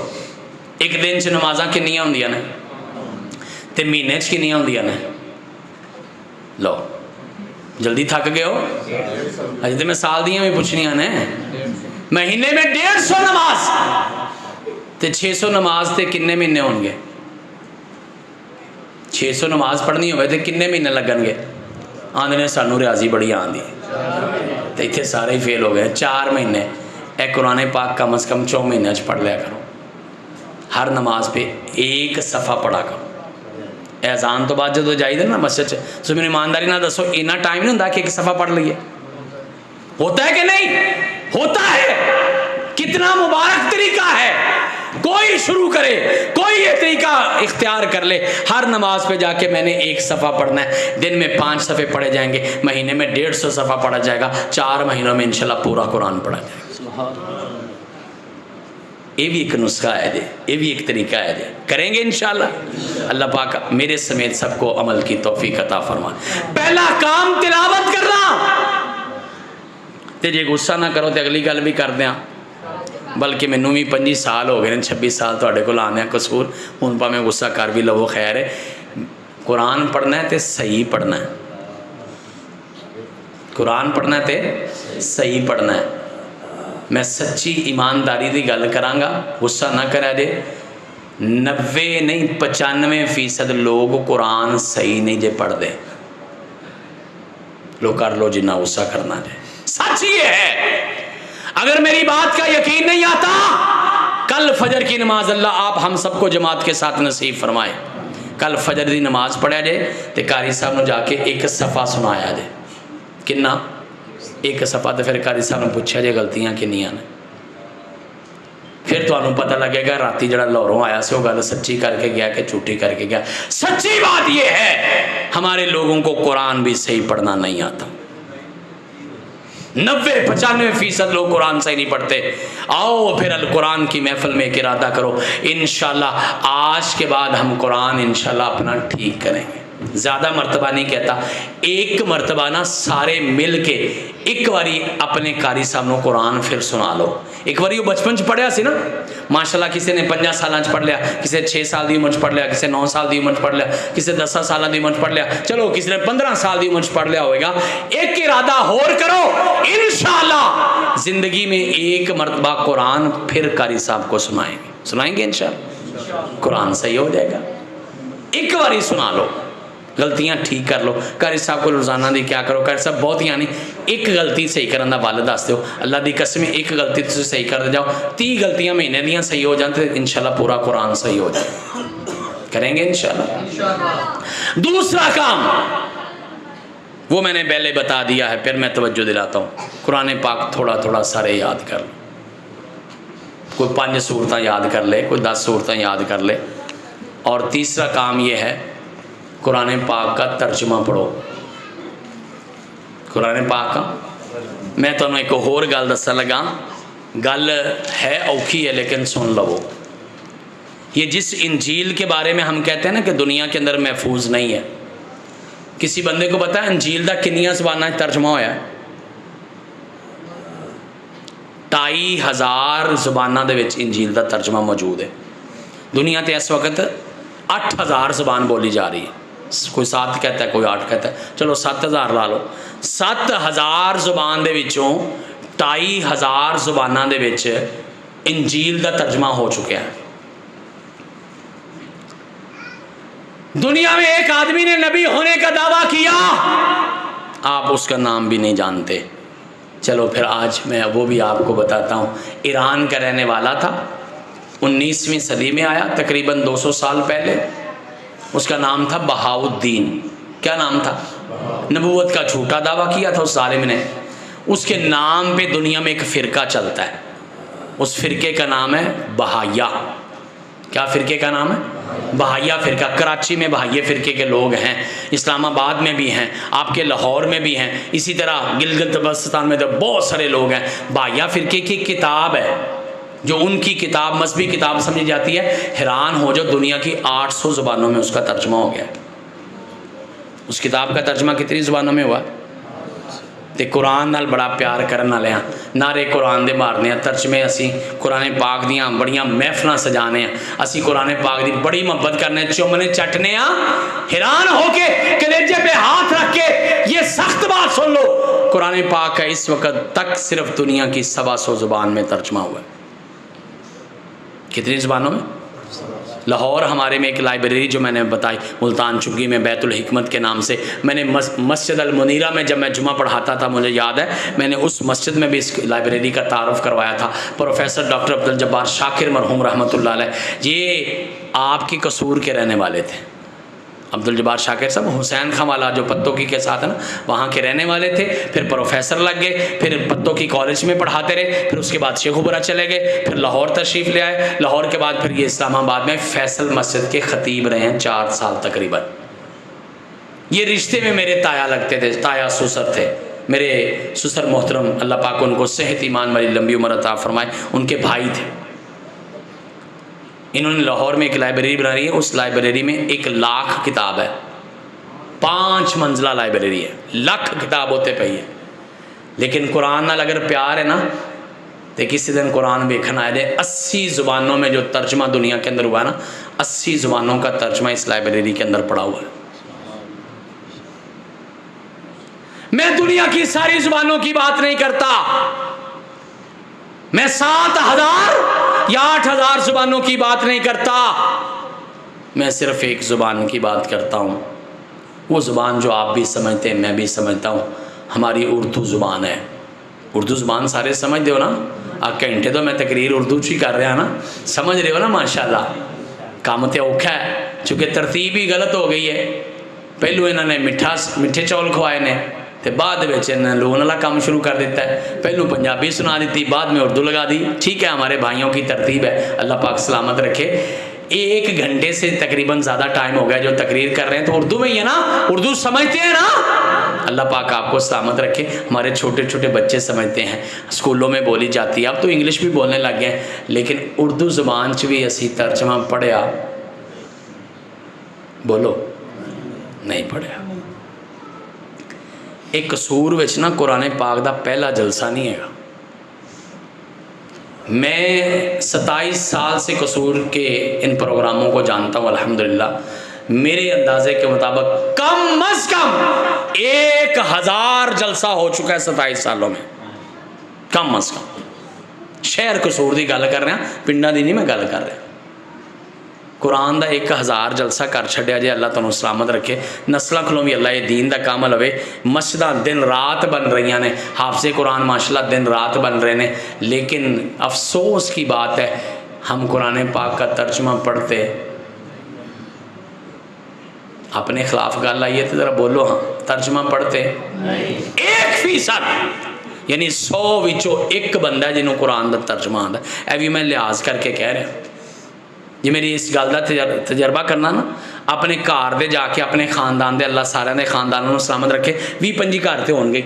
एक दिन च नमाजा किन्नियां होंदियां ने? तो महीने किनिया होंदियां ने? लो जल्दी थक गए हो, अजे तो मैं साल दियाँ भी पूछनिया ने। महीने में 150 नमाज, तो 600 नमाज तो किन्ने महीने होंगे? 600 नमाज पढ़नी हो तो किन्ने महीने लगनगे? आंदे ने सानू रियाजी बड़ी आँदी, तो इतने सारे ही फेल हो गए। 4 महीने ए कुरान पाक कम अज़ कम 4 महीनों पढ़ लिया करो। हर नमाज पे एक सफ़ा पढ़ा करो। एजान तो बाद जो जाइए ना मस्जिद सो मैंने ईमानदारी ना दसो, इन्ना टाइम नहीं होता कि एक सफ़ा पढ़ लीए? होता है कि नहीं? होता है। कितना मुबारक तरीका है, कोई शुरू करे, कोई ये तरीका इख्तियार कर ले। हर नमाज पे जाके मैंने एक सफ़ा पढ़ना है। दिन में 5 सफ़े पढ़े जाएंगे, महीने में 150 सफ़ा पढ़ा जाएगा, 4 महीनों में इंशाल्लाह पूरा कुरान पढ़ा जाएगा। ये भी एक नुस्खा है दे, ये भी एक तरीका है दे, करेंगे इंशाल्लाह। अल्लाह पाक मेरे समेत सबको अमल की तौफीक अता फरमाए। पहला काम तिलावत करना, तो जे गुस्सा ना करो तो अगली गल भी कर दें। बल्कि मैनू भी 25 साल हो गए हैं, 26 साल तुहाडे कोल आने कसूर, हुण भावें गुस्सा कर भी लवो, खैर है। कुरान पढ़ना है तो सही पढ़ना है, कुरान पढ़ना है तो सही पढ़ना है। मैं सच्ची ईमानदारी की गल करांगा, गुस्सा ना करा जे। 90 नहीं 95% लोग कुरान सही नहीं जे पढ़ते। लो कर लो जिन्ना गुस्सा करना जे, सच ये है। अगर मेरी बात का यकीन नहीं आता, कल फजर की नमाज अल्लाह आप हम सबको जमात के साथ नसीब फरमाए। कल फजर की नमाज पढ़ा जाए तो कारी साहब ने जाके एक सफ़ा सुनाया जाए। किन्ना? एक सफ़ा। तो फिर कारी साहब ने पूछा जे गलतियां किनियां ने? फिर तुहानू पता लगेगा राती जड़ा लाहौरों आया से वो गल सच्ची करके गया कि झूठी करके गया। सच्ची बात यह है हमारे लोगों को कुरान भी सही पढ़ना नहीं आता। 90-95% लोग कुरान सही नहीं पढ़ते। आओ फिर अल कुरान की महफिल में एक इरादा करो, इंशाल्लाह आज के बाद हम कुरान इंशाल्लाह अपना ठीक करेंगे। ज़्यादा मरतबा नहीं कहता, एक मरतबा ना सारे मिल के एक बारी अपने कारी साहब को कुरान फिर सुना लो। एक बारी वो बचपन च पढ़िया सी ना, माशाल्लाह किसी ने 5 साल पढ़ लिया, किसी 6 साल की उम्र पढ़ लिया, किसी 9 साल की उम्र पढ़ लिया, किसी 10 साल की उम्र पढ़ लिया, चलो किसी ने 15 साल की उम्र पढ़ लिया होगा। एक इरादा होर करो, इंशाल्लाह जिंदगी में एक मरतबा कुरान फिर कारी साहब को सुनाएंगे इंशाल्लाह कुरान सही हो जाएगा। एक बारी सुना लो, गलतियां ठीक कर लो। कारी साहब को रोज़ाना दी क्या करो, कारी साहब बहुत यानी एक गलती सही करने का वल दस दो। अल्लाह की कसम एक गलती तुम सही कर जाओ, 30 गलतियां महीने दियां सही हो जाए तो इंशाल्लाह पूरा कुरान सही हो जाए। करेंगे इंशाल्लाह। दूसरा काम वो मैंने पहले बता दिया है, फिर मैं तवज्जो दिलाता हूँ। कुरान पाक थोड़ा थोड़ा सारे याद कर लो। कोई 5 सूरतें याद कर ले, कोई 10 सूरतें याद कर ले। और तीसरा काम ये है कुरान पाक का तर्जुमा पढ़ो। कुरान पाक का मैं तो एक होर गल दसन लगा, गल है औखी है लेकिन सुन लवो। ये जिस इंजील के बारे में हम कहते हैं ना कि दुनिया के अंदर महफूज नहीं है, किसी बंदे को पता है इंजील का किन्नियां ज़बानां तर्जमा होया? 2500 ज़बानां दे विच इंजील का तर्जमा मौजूद है। दुनिया ते इस वक्त 8000 ज़बान बोली जा रही है। कोई 7 कहता है, कोई 8 कहता है, चलो 7000 ला लो। 7000 ज़ुबान दे विचों 2500 ज़ुबानां दे विच इंजील का तर्जमा हो चुका है। दुनिया में एक आदमी ने नबी होने का दावा किया, आप उसका नाम भी नहीं जानते। चलो फिर आज मैं वो भी आपको बताता हूँ। ईरान का रहने वाला था, 19वीं सदी में आया, तकरीबन 200 साल पहले। उसका नाम था बहाउद्दीन। क्या नाम था? नबूवत का झूठा दावा किया था उस जालिम ने। उसके नाम पे दुनिया में एक फ़िरका चलता है, उस फ़िरके का नाम है बहाया। क्या फ़िरके का नाम है? बहाया फ़िरका। कराची में बहाया फ़िरके के लोग हैं, इस्लामाबाद में भी हैं, आपके लाहौर में भी हैं, इसी तरह गिलगित बल्तिस्तान में तो बहुत सारे लोग हैं। बहाया फ़िरके की किताब है जो उनकी किताब मजहबी किताब समझी जाती है। हैरान हो जाओ, दुनिया की 800 ज़ुबानों में उसका तर्जमा हो गया। उस किताब का तर्जमा कितनी ज़ुबानों में हुआ? तो कुरान नाल बड़ा प्यार करने वाले हाँ, नारे कुरान दे मारने हैं, तर्जमे असी कुरान पाक दियाँ बड़ियाँ महफिल सजाने हैं, असी कुरान पाक की बड़ी मोहब्बत करने, चुमने चटने हैरान होके कलेजे पे हाथ रख के ये सख्त बात सुन लो, कुरान पाक का इस वक्त तक सिर्फ दुनिया की 125 ज़ुबान में तर्जमा हुआ है। कितनी ज़ुबानों में? लाहौर हमारे में एक लाइब्रेरी जो मैंने बताई मुल्तान चुंगी में बैतुल हिकमत के नाम से, मैंने मस्जिद अल मुनीरा में जब मैं जुमा पढ़ाता था मुझे याद है मैंने उस मस्जिद में भी इस लाइब्रेरी का तारुफ करवाया था। प्रोफेसर डॉक्टर अब्दुल जब्बार शाकिर मरहूम रहमतुल्लाह अलैह ये आपके कसूर के रहने वाले थे। अब्दुल जब्बार शाकिर साहब हुसैन खां वाला जो पत्तों के साथ है ना वहाँ के रहने वाले थे, फिर प्रोफेसर लग गए, फिर पत्तों की कॉलेज में पढ़ाते रहे, फिर उसके बाद शेखुपुरा चले गए, फिर लाहौर तशरीफ़ ले आए, लाहौर के बाद फिर ये इस्लामाबाद में फैसल मस्जिद के ख़तीब रहे हैं 4 साल तकरीबन। ये रिश्ते में मेरे ताया लगते थे, ताया ससुर थे मेरे, ससुर मोहतरम अल्लाह पाक उनको सेहत ईमान वाली लंबी उम्र अता फरमाए, उनके भाई थे। इन्होंने लाहौर में एक लाइब्रेरी बना रही है, उस लाइब्रेरी में 1 लाख किताब है, 5 मंजिला लाइब्रेरी है, लाख किताब होते पई है। लेकिन कुरान नाल अगर प्यार है ना तो किसी दिन कुरान वेखना आ जाए। 80 ज़ुबानों में जो तर्जमा दुनिया के अंदर हुआ ना, 80 ज़ुबानों का तर्जमा इस लाइब्रेरी के अंदर पड़ा हुआ है। मैं दुनिया की सारी ज़ुबानों की बात नहीं करता, मैं 7,000 या 8,000 ज़ुबानों की बात नहीं करता, मैं सिर्फ एक ज़ुबान की बात करता हूँ। वो ज़ुबान जो आप भी समझते हैं मैं भी समझता हूँ, हमारी उर्दू ज़ुबान है। उर्दू ज़ुबान सारे समझते हो ना? आप घंटे तो मैं तकरीर उर्दू ही कर रहा ना, समझ रहे हो ना? माशाल्लाह काम तो औखा है चूँकि तरतीब ही गलत हो गई है। पहलू इन्होंने मिठे चौल खवाए ने तो बाद में लून वाला काम शुरू कर देता है, पहलू पंजाबी सुना दी बाद में उर्दू लगा दी। ठीक है, हमारे भाइयों की तरतीब है, अल्लाह पाक सलामत रखे। 1 घंटे से तकरीबन ज़्यादा टाइम हो गया जो तकरीर कर रहे हैं, तो उर्दू में ही है ना, उर्दू समझते हैं ना? अल्लाह पाक आपको सलामत रखे। हमारे छोटे छोटे बच्चे समझते हैं, स्कूलों में बोली जाती है, अब तो इंग्लिश भी बोलने लग गए, लेकिन उर्दू ज़ुबान च भी असी तर्जमा पढ़िया? बोलो, नहीं पढ़िया। एक कसूर विच ना कुरान पाक का पहला जलसा नहीं है। मैं 27 साल से कसूर के इन प्रोग्रामों को जानता हूँ अल्हम्दुलिल्लाह। मेरे अंदाजे के मुताबिक कम अज कम 1000 जलसा हो चुका है 27 सालों में, कम अज कम। शहर कसूर की गल कर रहा, पिंडा की नहीं मैं गल कर रहा। कुरान का 1000 जलसा कर छड़िया जे, अल्लाह तुहानू सलामत रखे। नस्लों खलों भी अल्लाह ये दीन का काम लवे। मस्जिदां दिन रात बन रही ने, हाफिज़े कुरान माशाल्लाह दिन रात बन रहे हैं, लेकिन अफसोस की बात है हम कुरान पाक का तर्जमा पढ़ते अपने खिलाफ गल आई है तो ज़रा बोलो हाँ, तर्जमा पढ़ते 1% यानी 100 विचों 1 बंदा जिन्हों कुरान का तर्जमा आता है। यह भी मैं लिहाज करके कह रहा, जी मेरी इस गल का तजर्बा करना ना, अपने घर दे जाके अपने खानदान दे, अल्लाह सारे दे खानदानों को सलामत रखे। 20-25 घर तो होंगे,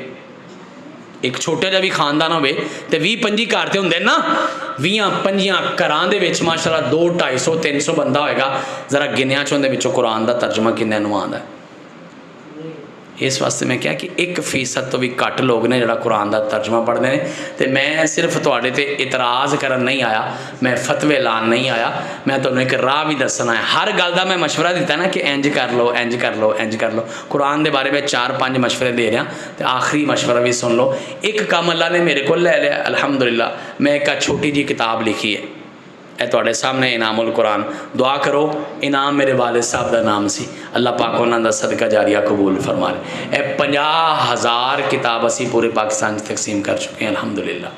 एक छोटा जा भी खानदान होवे तो 20-25 घर तो होंगे ना। 20-25 घरां दे विच माशाल्लाह 200-250-300 बंदा होएगा, जरा गिनिया च उहदे विचों कुरान का तर्जमा किन्ने नूं आंदा है। इस वास्ते मैं क्या कि 1% तो भी घट लोग ने जिहड़ा कुरान का तर्जमा पढ़ते हैं। तो मैं सिर्फ तुहाडे ते इतराज़ करन नहीं आया, मैं फतवे लान नहीं आया, मैं तुहानूं एक राह भी दसन आया। हर गल का मैं मशवरा दिता ना कि इंज कर लो, इंज कर लो, इंज कर लो। कुरान के बारे में 4-5 मशवरे दे रहा, तो आखिरी मशवरा भी सुन लो। एक काम अल्लाह ने मेरे को ले लिया अल्हम्दुलिल्लाह। मैं एक छोटी जी किताब लिखी है, ए तुहाडे सामने इनामुल कुरान। दुआ करो, इनाम मेरे वालिद साहब का नाम सी, अल्लाह पाक उन्हां दा सदका जारिया कबूल फरमा ले। 50,000 किताब असी पूरे पाकिस्तान तकसीम कर चुके हैं अल्हम्दुलिल्लाह।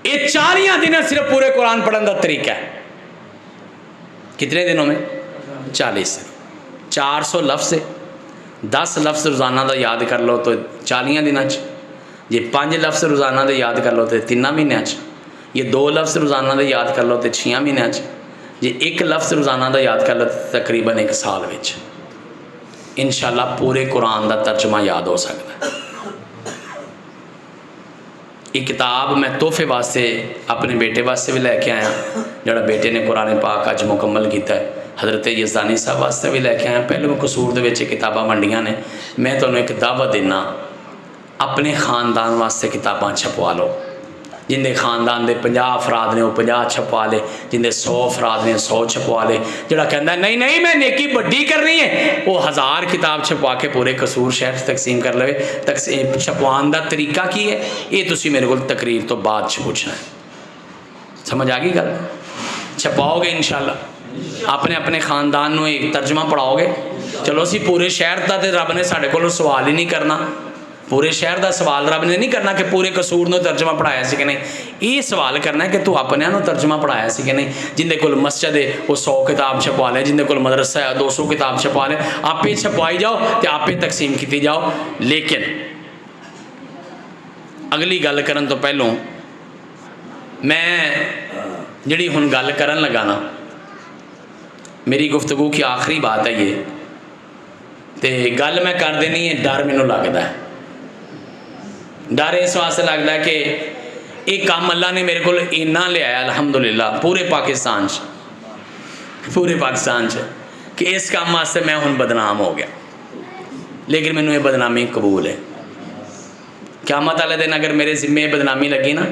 ये 40 दिन सिर्फ पूरे कुरान पढ़ने का तरीका है। कितने दिनों में? 40 दिन। 400 लफ्ज़, 10 लफ्ज़ रोज़ाना का याद कर लो तो 40 दिनों जे 5 लफ्ज़ रोज़ाना का याद कर लो तो 3 महीनों, ये 2 लफ्ज़ रोज़ाना का याद कर लो तो 6 महीनों, जे 1 लफ्ज़ रोज़ाना का याद कर लो तो तकरीबन 1 साल विच इंशाअल्लाह पूरे कुरान का तर्जमा याद हो सकता है। ये किताब मैं तोहफे वास्ते अपने बेटे वास्ते भी लैके आया, जोड़ा बेटे ने कुरान पाक अज मुकम्मल किया है। हज़रत यज़दानी साहब वास्ते भी लैके आया। पहले मैं कसूर दे विच किताबां वंडियां ने। मैं तुहानूं एक दावत देना, अपने खानदान वास्ते किताबां छपवा लो। जिंदे खानदान के 50 अफराद ने वो 50 छपवा ले, जिंदे 100 अफराद ने 100 छपवा ले। जोड़ा कहता नहीं नहीं मैं नेकी बड़ी करनी है वो 1000 किताब छपवा के पूरे कसूर शहर तकसीम कर ले। तकसीम छपवान का तरीका की है ये तुसी मेरे को तकरीर तो बाद च पूछना है। समझ आ गई गल? छपाओगे इंशाअल्लाह, अपने अपने खानदान में एक तर्जमा पढ़ाओगे। चलो असी पूरे शहर का तो रब ने साढ़े को सवाल ही नहीं करना, पूरे शहर का सवाल रब ने नहीं करना कि पूरे कसूर को तर्जमा पढ़ाया सी कि नहीं। ये सवाल करना है कि तू अपने तर्जमा पढ़ाया सी कि नहीं। जिंदे कोल मस्जिद है वो 100 किताब छपवा ले, जिंदे कोल मदरसा है 200 किताब छपवा ले। आपे छपवाई जाओ तो आपे तकसीम की जाओ। लेकिन अगली गल करन तो पहलों मैं जिहड़ी हुण गल करन लगा ना, मेरी गुफ्तगू की आखिरी बात है ये, तो गल मैं कर देनी है। डर मैनू लगता है, डर इस वास्ते लगता है कि एक काम अल्लाह ने मेरे को इन्ना लिया अल्हम्दुलिल्लाह पूरे पाकिस्तान कि इस काम वास्ते मैं हुण बदनाम हो गया। लेकिन मैनू ये बदनामी कबूल है। क़यामत वाले दिन अगर मेरे जिम्मे बदनामी लगी ना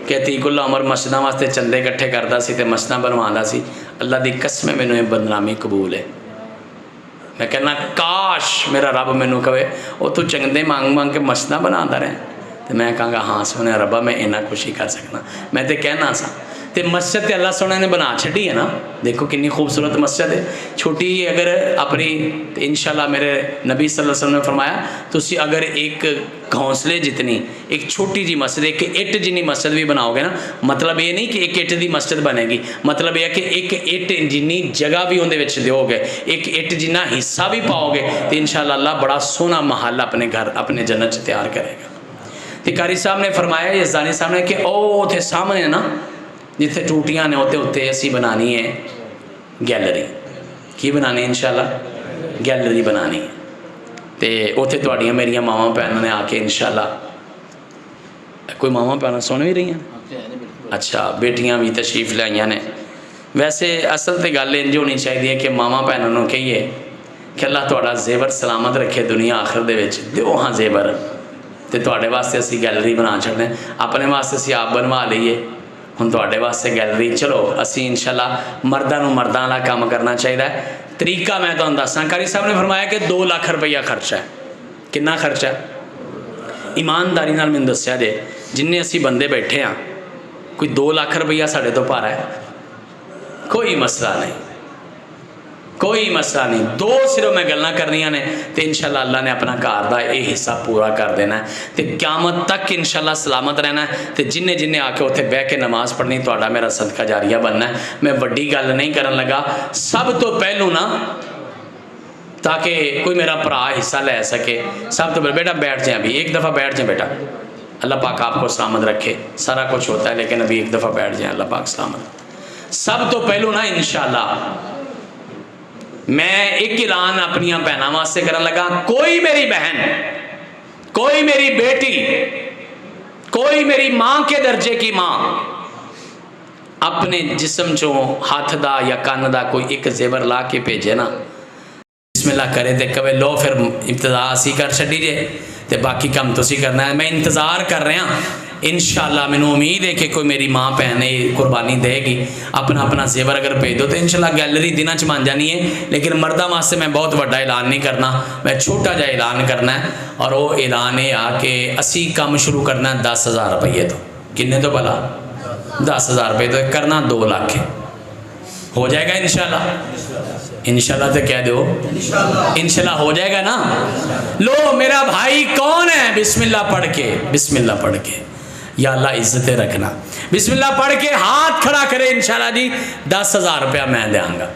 कि अतीकुल्ला उमर मस्जिदां वास्ते चंदे इकट्ठे करता सी ते मस्जिदां बनवांदा सी, अल्लाह दी कसम है मैनू ये बदनामी कबूल है। मैं कहना काश मेरा रब मैनू कहे वो तू चंदे मांग मांग के मस्जिदां बनाता रहे, तो मैं कहूँगा हाँ सोने रब्बा मैं इन्ना कुछ ही कर सकना। मैं तो कहना सा तो मस्जिद तो अल्लाह सोने ने बना छड़ी है ना। देखो कितनी खूबसूरत मस्जिद है, छोटी अगर अपनी तो इंशाल्लाह मेरे नबी सल्लल्लाहु अलैहि वसल्लम ने फरमाया तुसी अगर एक घोंसले जितनी एक छोटी जी मस्जिद एक इट जिनी मस्जिद भी बनाओगे ना, मतलब ये नहीं कि एक इट की मस्जिद बनेगी, मतलब यह कि एक इट जिनी जगह भी उहदे विच दोगे, एक इट जिन्ना हिस्सा भी पाओगे तो इंशाल्लाह अल्लाह बड़ा सोहना महल अपने घर अपने जन्नत च तैयार करेगा। तो कारी साहब ने फरमाया यज़दानी साहब ने कि ओ उथे सामने ना जिथे टूटियां ने उत्ते उत्ते असी बनानी है गैलरी। की बनानी है? इंशाल्लाह गैलरी बनानी है। तो उत्थे तुहाडियां मेरियां मावां भैनां ने आके इंशाल्लाह, कोई मावां भैनां सुन भी रही हैं? अच्छा, बेटियां भी तशरीफ़ लाइया ने। वैसे असल तो गल इंज होनी चाहिए कि मावां भैनां नूं कहिए कि अल्लाह तुहाडा जेवर सलामत रखे दुनिया आखिरत दे विच, दिओ हाँ जेवर, तो तुहाडे वास्ते असी गैलरी बना छड्डने। अपने वास्ते असी आप बनवा लईए, हुण तुहाडे वास्ते गैलरी। चलो असी इंशाल्लाह मर्दां नूं मर्दां वाला काम करना चाहिए। तरीका मैं तुहानूं दस्सां। कारी साहब ने फरमाया कि 2 लाख रुपया खर्चा है। कितना खर्चा है? ईमानदारी नाल मैनूं दस्सिया जे जिन्ने असी बंदे बैठे हाँ कोई 2 लाख रुपया साढ़े तो भारा है? कोई मसला नहीं, कोई मसला नहीं। 2 सिर्फ मैं गल्लां करनियां ने तो इंशाल्लाह अल्लाह ने अपना घर का यह हिस्सा पूरा कर देना है तो क़यामत तक इंशाल्लाह सलामत रहना है। तो जिन्हें जिन्हें आके उत्थे बह के नमाज़ पढ़नी तुहाडा मेरा सदका जारिया बनना है। मैं वड्डी गल नहीं करन लगा, सब तो पहलू ना ताकि कोई मेरा भरा हिस्सा ले सके। सब तो बेटा बैठ जाए, अभी एक दफ़ा बैठ जाए बेटा, अल्लाह पाक आपको सलामत रखे। सारा कुछ होता है लेकिन अभी एक दफ़ा बैठ जाए, अल्लाह पाक सलामत। सब तो पहलू ना इंशाल्लाह मैं एक ऐलान अपनिया भैनों वास्ते करन लगा। कोई मेरी बहन, कोई मेरी बेटी, कोई मेरी माँ के दर्जे की माँ अपने जिस्म चो हाथ दा या कान दा कोई एक जेवर ला के भेजे ना, बिस्मिल्लाह करे तो कवे लो फिर इब्तदा असी कर छड़ी जे ते बाकी काम तुसी करना है। मैं इंतज़ार कर रहा इंशाल्लाह, मैनू उम्मीद है कि कोई मेरी माँ भैन कुर्बानी देगी। अपना अपना जेवर अगर भेज दो तो इंशाल्लाह गैलरी दिनों च बन जानी है। लेकिन मर्दा वास्ते मैं बहुत बड़ा ऐलान नहीं करना, मैं छोटा जा ऐलान करना है। और वो ऐलान ये आ कि असी काम शुरू करना है 10,000 रुपये तो। किन्ने तो भला? 10,000 रुपये तो करना 2 लाख है। हो जाएगा इंशाल्लाह? इंशाल्लाह तो कह दो इंशाल्लाह हो जाएगा ना। लो मेरा भाई कौन है? बिस्मिल्लाह पढ़ के, बिस्मिल्लाह पढ़ के, या अल्लाह इज्जतें रखना, बिस्मिल्लाह पढ़ के हाथ खड़ा करे इंशाल्लाह जी 10,000 रुपया मैं देंगा।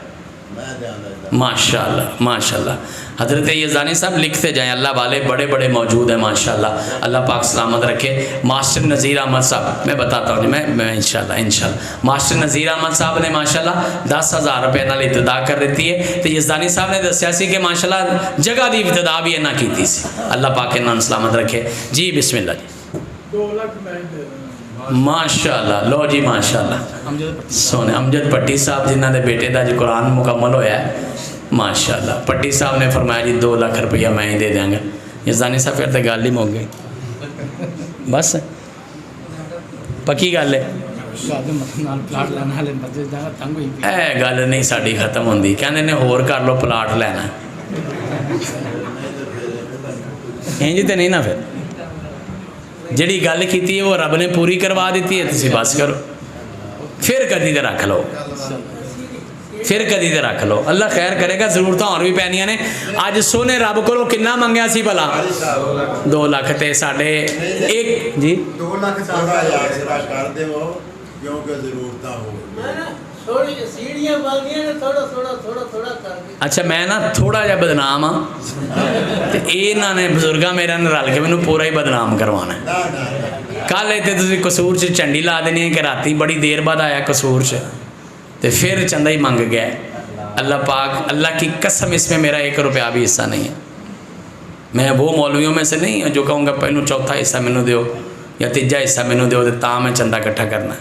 माशाल्लाह माशाल्लाह। हज़रत यज़दानी साहब लिखते जाएं, अल्लाह वाले बड़े बड़े मौजूद हैं माशाल्लाह, अल्लाह पाक सलामत रखे। मास्टर नज़ीर अहमद साहब, मैं बताता हूँ मैं इंशाल्लाह मास्टर नज़ीर अहमद साहब ने माशाल्लाह 10,000 रुपये नाल इब्तिदा कर दी है। तो यज़दानी साहब ने दस्या सी कि माशाल्लाह जगह की इब्तिदा भी इन्हां कीती सी, अल्लाह पाक इन्हां सलामत रखे जी। बिस्मिल्लाह जी। 2 लाख माशाल्लाह। लो जी माशाल्लाह, सोने अमजद पट्टी साहब जिन्हों के बेटे का जो कुरान मुकम्मल होया है माशाल्लाह। पट्टी साहब ने फरमाया जी 2 लाख रुपया मैं ही दे देंगे। यज़दानी साहब फिर तो गल ही मुक गई। बस पक्की गल है। ए गल नहीं साड़ी खत्म होंदी, कहंदे ने होर कर लो प्लाट लैना, इंज तो नहीं ना। फिर जिहड़ी गल कीती है वो रब ने पूरी करवा दी है, तुसीं बस करो। फिर कदी तो रख लो, फिर कदी तो रख लो, अल्लाह खैर करेगा। जरूरत और भी पैनिया ने। अज सोने रब को किन्ना मंगया सी भला? 2 लाख ते साढ़े एक जी 2 लाख कर देवो क्योंकि जरूरत हो। अच्छा मैं ना थोड़ा जहा बदनाम हाँ, तो इन्होंने बजुर्गों मेरे ने रल के मैनू पूरा ही बदनाम करवाना। कल इतने तुसीं कसूर च झंडी ला देनी है कि राती बड़ी देर बाद आया कसूर च, तो फिर चंदा ही मंग गया। अल्लाह पाक, अल्लाह की कसम इसमें मेरा 1 रुपया भी हिस्सा नहीं है। मैं वो मौलवियों में से नहीं जो कहूँगा पहलू चौथा हिस्सा मैनू दो या तीजा हिस्सा मैनू दो, तो मैं चंदा इकट्ठा करना।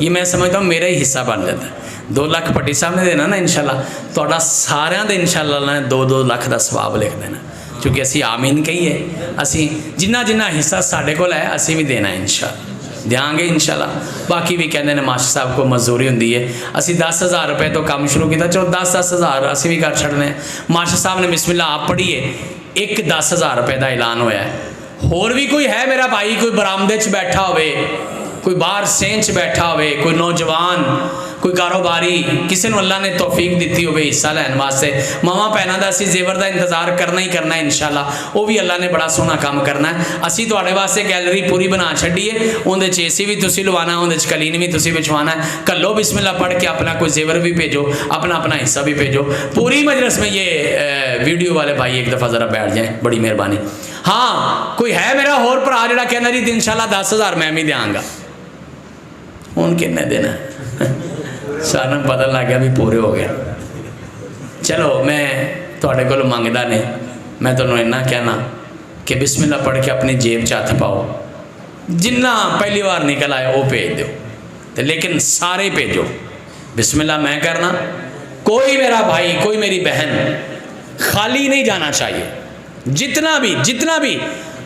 ये मैं समझता हूँ मेरा ही हिस्सा बन जाता है। 2 लाख भट्टी साहब ने देना ना, इंशाल्लाह तो सारिਆਂ ਦੇ इंशाल्लाह ने 2-2 लाख का सवाब लिख देना, क्योंकि असी आमीन कहिए। असी जिन्ना जिन्ना हिस्सा साढ़े कोल है असी भी देना इंशाल्लाह, देंगे इंशाल्लाह। बाकी भी कहते हैं मास्टर साहब को मजदूरी होंगी है, असी 10,000 रुपये तो काम शुरू किया, चलो 10,000 असी भी कर छड़ने। मास्टर साहब ने बिस्मिल्लाह आप पढ़िए, एक 10,000 रुपये का ऐलान होया है। होर भी कोई है मेरा भाई, कोई बरामदे च बैठा होवे, कोई बाहर सेंच बैठा होवे, कोई नौजवान, कोई कारोबारी, किसी को अल्लाह ने तौफीक दी हो हिस्सा लैन वास्ते, मावां भैनों का असी जेवर का इंतजार करना ही करना है इंशाल्लाह। वो भी अल्लाह ने बड़ा सोहना काम करना है। असी तुहाडे वास्ते गैलरी पूरी बना छड्डी है, उहदे च AC भी तुसीं लवाना, उहदे च कलीन भी तुसीं बिछवाना है। कल्लो बिस्मिल्लाह पढ़ के अपना कोई जेवर भी भेजो, अपना अपना हिस्सा भी भेजो। पूरी मजलिस में ये वीडियो वाले भाई एक दफ़ा ज़रा बैठ जाएँ, बड़ी मेहरबानी। हाँ कोई है मेरा होर भरा जिहड़ा कहना जी इंशाल्लाह 10,000 मैं भी देंगा, हूँ किन्ने देना सारा पता लग गया भी पूरे हो गए। चलो मैं थोड़े को मंगदा नहीं, मैं तुहानूं इन्ना कहना कि बिस्मिल्लाह पढ़ के अपनी जेब च हथ पाओ, जिन्ना पहली बार निकल आए वो भेज दो, तो लेकिन सारे भेजो। बिस्मिल्लाह मैं करना, कोई मेरा भाई कोई मेरी बहन खाली नहीं जाना चाहिए। जितना भी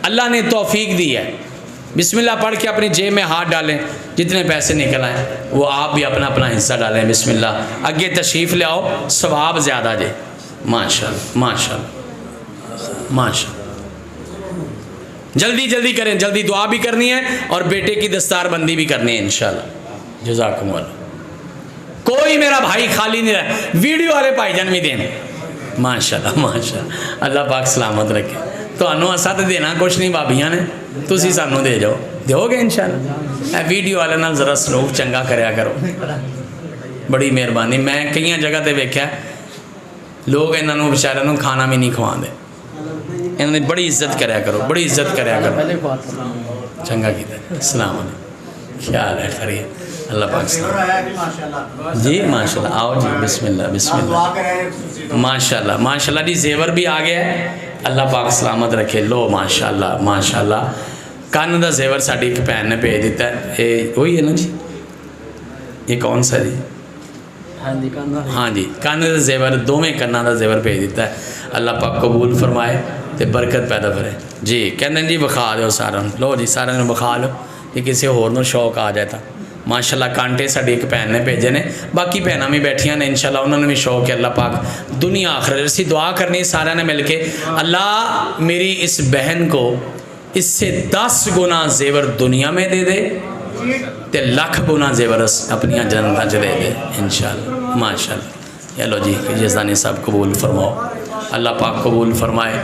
अल्लाह ने तौफीक दी है, बिस्मिल्लाह पढ़ के अपनी जेब में हाथ डालें, जितने पैसे निकल आए वो आप भी अपना अपना हिस्सा डालें। बिस्मिल्लाह आगे तशरीफ़ ले आओ, सवाब ज़्यादा जे। माशाअल्लाह माशाअल्लाह माशाअल्लाह। जल्दी जल्दी करें, जल्दी दुआ भी करनी है और बेटे की दस्तारबंदी भी करनी है इंशाअल्लाह। जज़ाकुमुल्लाह। कोई मेरा भाई खाली नहीं रहा, वीडियो वाले भाईजान भी दें माशाअल्लाह माशाअल्लाह। अल्लाह पाक सलामत रखे। तो असा तो देना कुछ नहीं, भाभियां ने तुसी सानू दे जाओ, दोगे इंशाअल्लाह। वीडियो वाले नाल जरा सलूक चंगा करया करो, बड़ी मेहरबानी। मैं कई जगह ते वेख्या लोग इन्हों बेचारिਆਂ ਨੂੰ खाना भी नहीं खवाते, इन्होंने बड़ी इज्जत करया करो, बड़ी इज्जत करया करो। चंगा कीता। अस्सलाम वालेकुम, ख्याल है खैरियत, अल्लाह पाक जी माशाल्लाह। आओ जी बिस्मिल्लाह बिस्मिल्लाह माशाल्लाह माशाल्लाह जी। जेवर भी आ गया है, अल्लाह पाक सलामत रखे। लो माशाल्लाह माशाल्लाह। कन्न का जेवर साड़ी एक भैन ने भेज दिता है, ये वही है ना जी, ये कौन सा जी? हाँ जी, कन्न का जेवर, दोवें कन्ना का जेवर भेज दिता है। अल्लाह पाक कबूल फरमाए तो बरकत पैदा करे जी। कहते जी विखा दो सारा, लो जी सारे विखा लो, कि किसी होर नूं शौक आ जाए तो। माशाल्लाह कांटे साड़ी एक भैन ने भेजे ने, बाकी भैन भी बैठिया ने इंशाल्लाह, उन्होंने भी शौक है। अल्लाह पाक दुनिया आखिरत असी दुआ करनी सारे ने मिल के, अल्लाह मेरी इस बहन को इससे 10 गुना जेवर दुनिया में दे दे, ते 1,00,000 गुना जेवर अपनी जन्नत च दे दे इंशाल्लाह माशाल्लाह। चलो जी, ये जानी सब कबूल फरमाओ, अल्लाह पाक कबूल फरमाए।